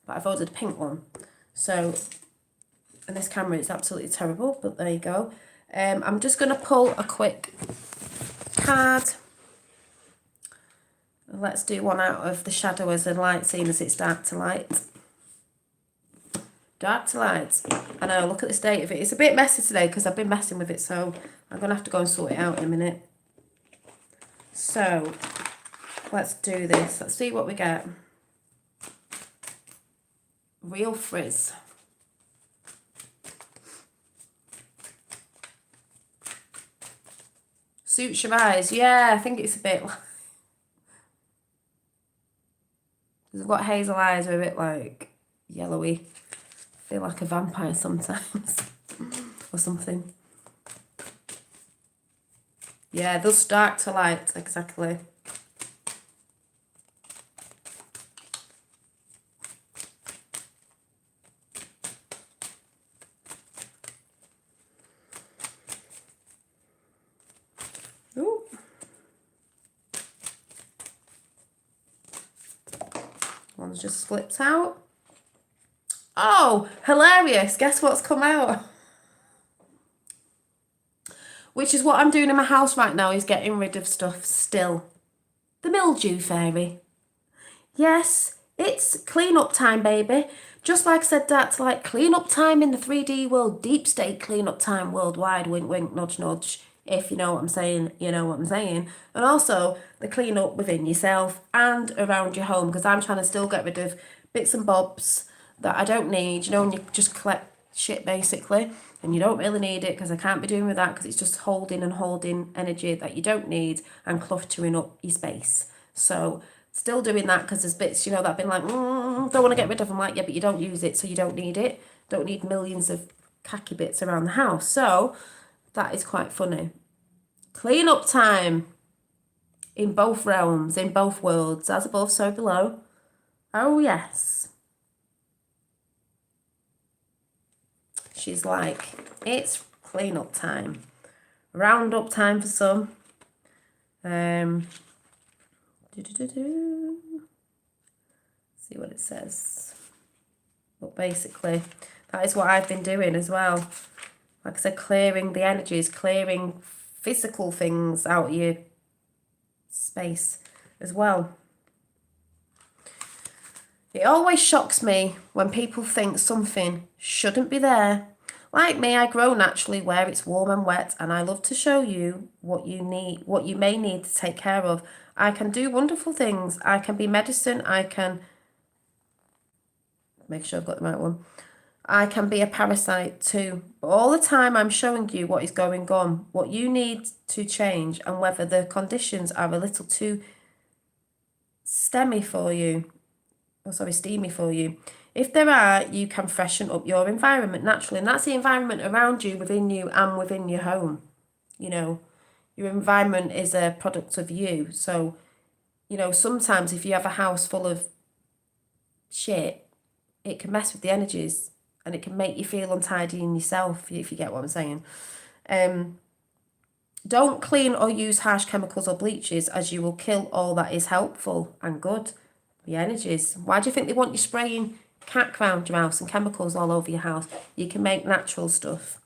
But I've ordered a pink one. So, and this camera is absolutely terrible, but there you go. I'm just going to pull a quick card. Let's do one out of the shadowers and light, seeing as it's dark to light. Dark to light. I know, look at the state of it. It's a bit messy today because I've been messing with it, so I'm going to have to go and sort it out in a minute. So, let's do this. Let's see what we get. Real frizz. Suits your eyes. Yeah, I think it's a bit... I've got hazel eyes, are a bit like yellowy. I feel like a vampire sometimes. Or something. Yeah, those dark to light, exactly. Ooh. One's just slipped out. Oh, hilarious. Guess what's come out? Which is what I'm doing in my house right now, is getting rid of stuff still. The mildew fairy. Yes, it's clean up time, baby. Just like I said, that's like clean up time in the 3D world, deep state clean up time worldwide, wink, wink, nudge, nudge. If you know what I'm saying, you know what I'm saying. And also the clean up within yourself and around your home, because I'm trying to still get rid of bits and bobs that I don't need, you know, when you just collect shit basically, and you don't really need it, because I can't be doing with that because it's just holding energy that you don't need and cluttering up your space. So still doing that because there's bits, you know, that I've been like, don't want to get rid of. I'm like, yeah, but you don't use it, so you don't need it. Don't need millions of khaki bits around the house. So that is quite funny. Clean up time in both realms, in both worlds, as above, so below. Oh, yes. She's like, it's clean up time. Round up time for some. See what it says. But basically, that is what I've been doing as well. Like I said, clearing the energies, clearing physical things out of your space as well. It always shocks me when people think something shouldn't be there. Like me, I grow naturally where it's warm and wet, and I love to show you what you need, what you may need to take care of. I can do wonderful things. I can be medicine. I can make sure I've got the right one. I can be a parasite too. But all the time I'm showing you what is going on, what you need to change, and whether the conditions are a little too steamy for you. If there are, you can freshen up your environment naturally. And that's the environment around you, within you, and within your home. You know, your environment is a product of you. So, you know, sometimes if you have a house full of shit, it can mess with the energies and it can make you feel untidy in yourself, if you get what I'm saying. Don't clean or use harsh chemicals or bleaches, as you will kill all that is helpful and good. The energies. Why do you think they want you spraying cat around your house and chemicals all over your house? You can make natural stuff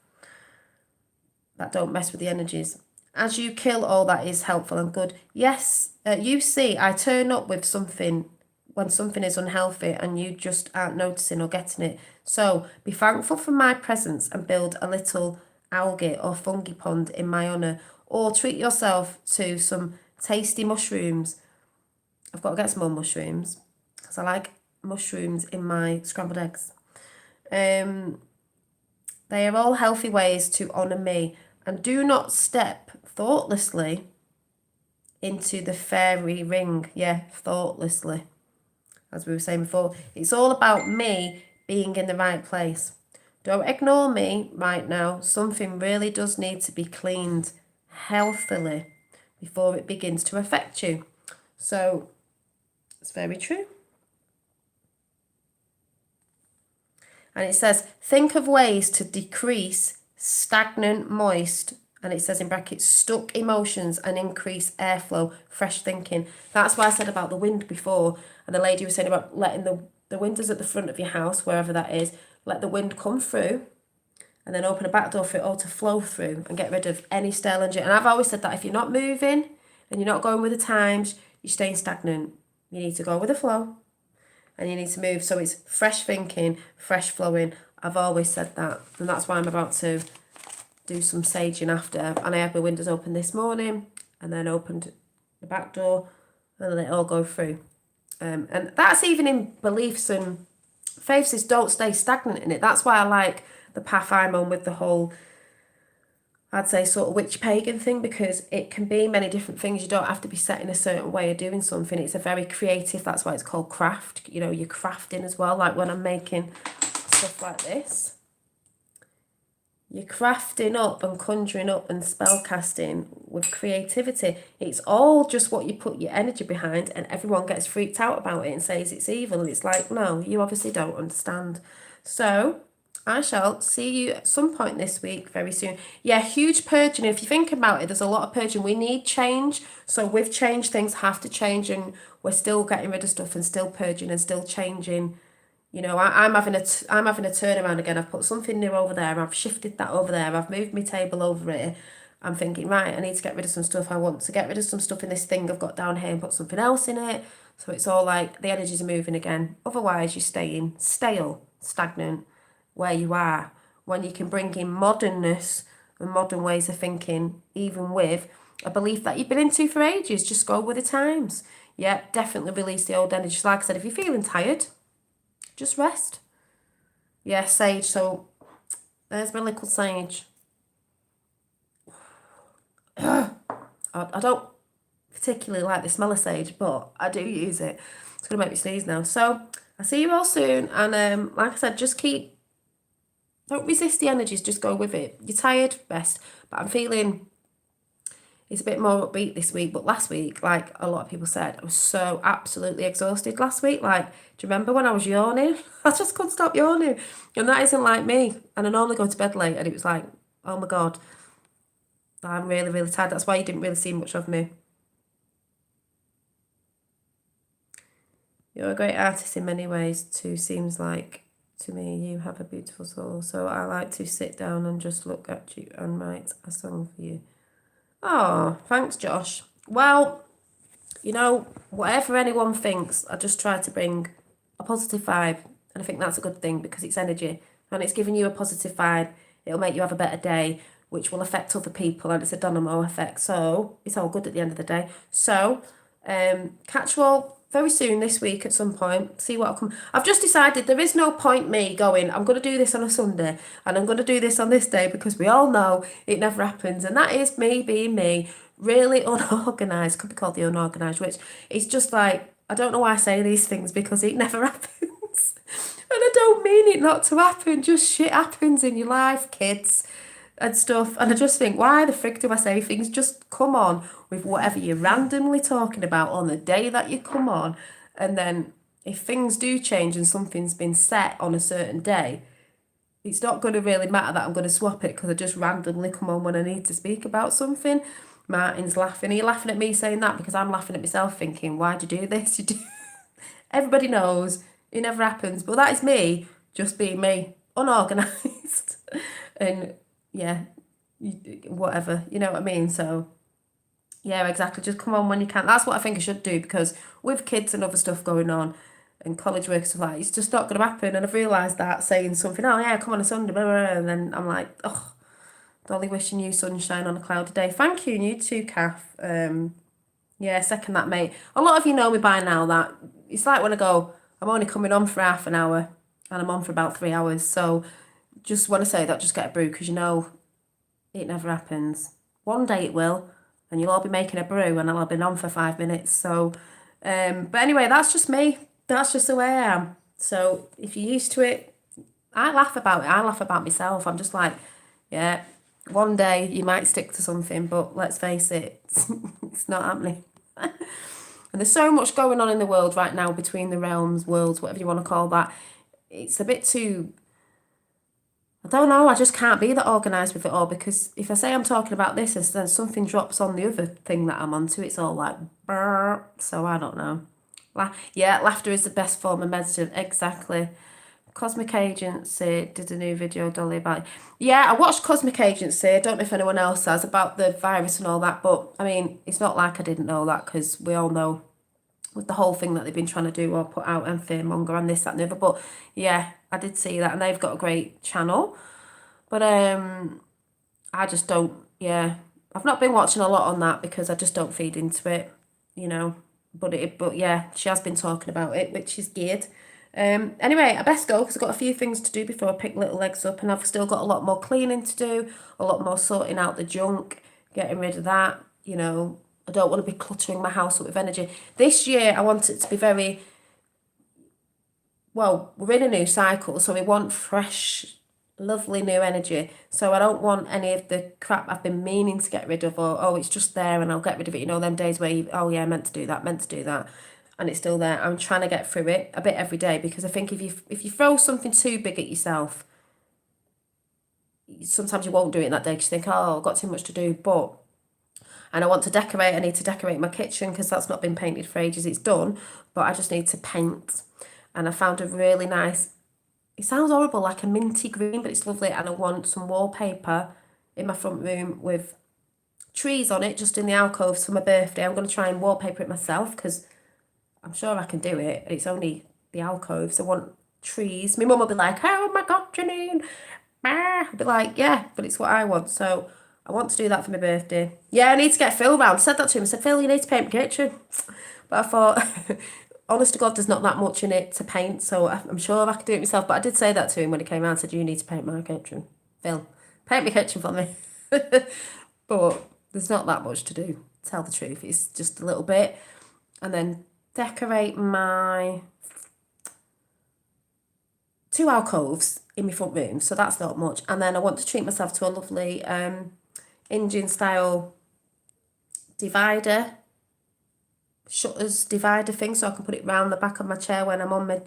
that don't mess with the energies. As you kill all that is helpful and good. Yes, you see, I turn up with something when something is unhealthy and you just aren't noticing or getting it. So be thankful for my presence and build a little algae or fungi pond in my honour, or treat yourself to some tasty mushrooms. I've got to get some more mushrooms because I like mushrooms in my scrambled eggs. They are all healthy ways to honour me, and do not step thoughtlessly into the fairy ring. Yeah, thoughtlessly. As we were saying before, it's all about me being in the right place. Don't ignore me right now. Something really does need to be cleaned healthily before it begins to affect you. So it's very true. And it says, think of ways to decrease stagnant, moist, and it says in brackets, stuck emotions, and increase airflow, fresh thinking. That's why I said about the wind before. And the lady was saying about letting the windows at the front of your house, wherever that is, let the wind come through and then open a back door for it all to flow through and get rid of any stale energy. And I've always said that if you're not moving and you're not going with the times, you're staying stagnant. You need to go with the flow and you need to move. So it's fresh thinking, fresh flowing. I've always said that. And that's why I'm about to do some saging after. And I had my windows open this morning and then opened the back door and let it all go through. And that's even in beliefs and faiths, is don't stay stagnant in it. That's why I like the path I'm on with the whole, I'd say, sort of witch pagan thing, because it can be many different things. You don't have to be set in a certain way of doing something. It's a very creative, that's why it's called craft. You know, you're crafting as well. Like when I'm making stuff like this, you're crafting up and conjuring up and spell casting with creativity. It's all just what you put your energy behind, and everyone gets freaked out about it and says it's evil. It's like, no, you obviously don't understand. So I shall see you at some point this week, very soon. Yeah, huge purging. If you think about it, there's a lot of purging. We need change. So with change, things have to change, and we're still getting rid of stuff and still purging and still changing. You know, I'm having a turnaround again. I've put something new over there. I've shifted that over there. I've moved my table over here. I'm thinking, right, I need to get rid of some stuff. I want to get rid of some stuff in this thing I've got down here and put something else in it. So it's all like the energies are moving again. Otherwise, you're staying stale, stagnant where you are. When you can bring in modernness and modern ways of thinking, even with a belief that you've been into for ages, just go with the times. Yeah, definitely release the old energies. Like I said, if you're feeling tired, just rest. Yeah, sage. So there's my little sage. I don't particularly like the smell of sage, but I do use it. It's going to make me sneeze now. So I'll see you all soon. And like I said, just don't resist the energies. Just go with it. You're tired, rest. But I'm feeling it's a bit more upbeat this week, but last week, like a lot of people said, I was so absolutely exhausted last week. Like, do you remember when I was yawning? I just couldn't stop yawning. And that isn't like me. And I normally go to bed late, and it was like, oh my God, I'm really, really tired. That's why you didn't really see much of me. You're a great artist in many ways too, seems like to me. You have a beautiful soul. So I like to sit down and just look at you and write a song for you. Oh, thanks, Josh. Well, you know, whatever anyone thinks, I just try to bring a positive vibe. And I think that's a good thing because it's energy and it's giving you a positive vibe. It'll make you have a better day, which will affect other people, and it's a dynamo effect. So it's all good at the end of the day. So catch you all very soon this week at some point. See what'll come. I've just decided there is no point me going, I'm going to do this on a Sunday and I'm going to do this on this day, because we all know it never happens. And that is me being me, really unorganised. Could be called the unorganised, which is just like, I don't know why I say these things, because it never happens. And I don't mean it not to happen, just shit happens in your life, kids and stuff. And I just think, why the frick do I say things? Just come on with whatever you're randomly talking about on the day that you come on, and then if things do change and something's been set on a certain day, it's not going to really matter that I'm going to swap it because I just randomly come on when I need to speak about something. Martin's laughing. Are you laughing at me saying that? Because I'm laughing at myself thinking, why'd you do this? You do. Everybody knows it never happens. But that is me just being me, unorganised. And yeah, whatever. You know what I mean? So yeah, exactly. Just come on when you can. That's what I think I should do because with kids and other stuff going on, and college work and stuff like that, it's just not going to happen. And I've realised that saying something, oh yeah, come on a Sunday, blah, blah, blah, and then I'm like, oh, Dolly wishing you sunshine on a cloudy day. Thank you, and you too, Kath. Yeah, second that, mate. A lot of you know me by now that it's like when I go, I'm only coming on for half an hour and I'm on for about 3 hours. So just want to say that, just get a brew because you know it never happens. One day it will, and you'll all be making a brew and I'll have been on for 5 minutes. So, but anyway, that's just me. That's just the way I am. So if you're used to it, I laugh about it. I laugh about myself. I'm just like, yeah, one day you might stick to something, but let's face it, it's not happening. And there's so much going on in the world right now between the realms, worlds, whatever you want to call that. It's a bit too, I don't know, I just can't be that organised with it all because if I say I'm talking about this and then something drops on the other thing that I'm onto, it's all like, brr. So I don't know. Yeah, laughter is the best form of medicine. Exactly. Cosmic Agency did a new video, Dolly, about it. Yeah, I watched Cosmic Agency. I don't know if anyone else has about the virus and all that, but I mean, it's not like I didn't know that because we all know with the whole thing that they've been trying to do or put out and fearmonger and this, that, and the other. But yeah, I did see that, and they've got a great channel. But I just don't. Yeah, I've not been watching a lot on that because I just don't feed into it, you know. But yeah, she has been talking about it, which is good. Anyway, I best go because I've got a few things to do before I pick little legs up, and I've still got a lot more cleaning to do, a lot more sorting out the junk, getting rid of that. You know, I don't want to be cluttering my house up with energy. This year, I want it to be very, well, we're in a new cycle, so we want fresh, lovely new energy. So I don't want any of the crap I've been meaning to get rid of, or, oh, it's just there and I'll get rid of it. You know, them days where you, oh yeah, meant to do that, and it's still there. I'm trying to get through it a bit every day because I think if you throw something too big at yourself, sometimes you won't do it in that day because you think, oh, I've got too much to do. And I want to decorate. I need to decorate my kitchen because that's not been painted for ages. It's done, but I just need to paint. And I found a really nice, it sounds horrible, like a minty green, but it's lovely. And I want some wallpaper in my front room with trees on it, just in the alcoves for my birthday. I'm going to try and wallpaper it myself because I'm sure I can do it. It's only the alcoves. I want trees. My mum will be like, oh my God, Janine. I'll be like, yeah, but it's what I want. So I want to do that for my birthday. Yeah, I need to get Phil round. I said that to him. I said, Phil, you need to paint my kitchen. But I thought, honest to God, there's not that much in it to paint. So I'm sure I could do it myself. But I did say that to him when he came out. I said, you need to paint my kitchen. Phil, paint my kitchen for me. But there's not that much to do, to tell the truth. It's just a little bit. And then decorate my 2 alcoves in my front room, so that's not much. And then I want to treat myself to a lovely Indian style divider, shutters divider thing, so I can put it round the back of my chair when I'm on my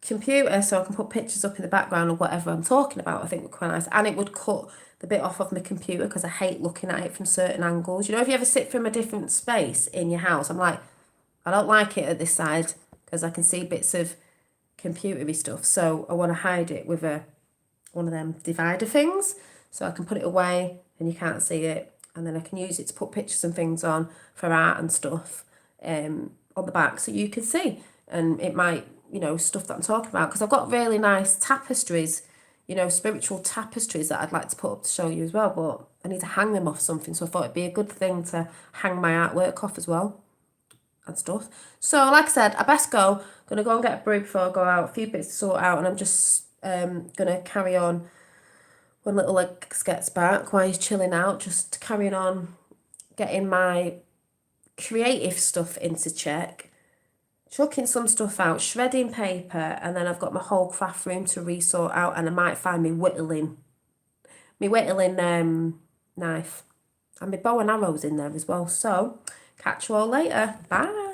computer, so I can put pictures up in the background of whatever I'm talking about. I think would be quite nice, and it would cut the bit off of my computer because I hate looking at it from certain angles. You know, if you ever sit from a different space in your house, I'm like, I don't like it at this side because I can see bits of computery stuff. So I want to hide it with one of them divider things so I can put it away and you can't see it. And then I can use it to put pictures and things on for art and stuff on the back so you can see. And it might, you know, stuff that I'm talking about because I've got really nice tapestries, you know, spiritual tapestries that I'd like to put up to show you as well. But I need to hang them off something. So I thought it'd be a good thing to hang my artwork off as well. And stuff. So like I said, I best go. Gonna go and get a brew before I go out. A few bits to sort out, and I'm just gonna carry on when little Legs gets back while he's chilling out. Just carrying on getting my creative stuff into check, chucking some stuff out, shredding paper, and then I've got my whole craft room to resort out, and I might find me whittling knife, and my bow and arrows in there as well. So catch you all later. Bye.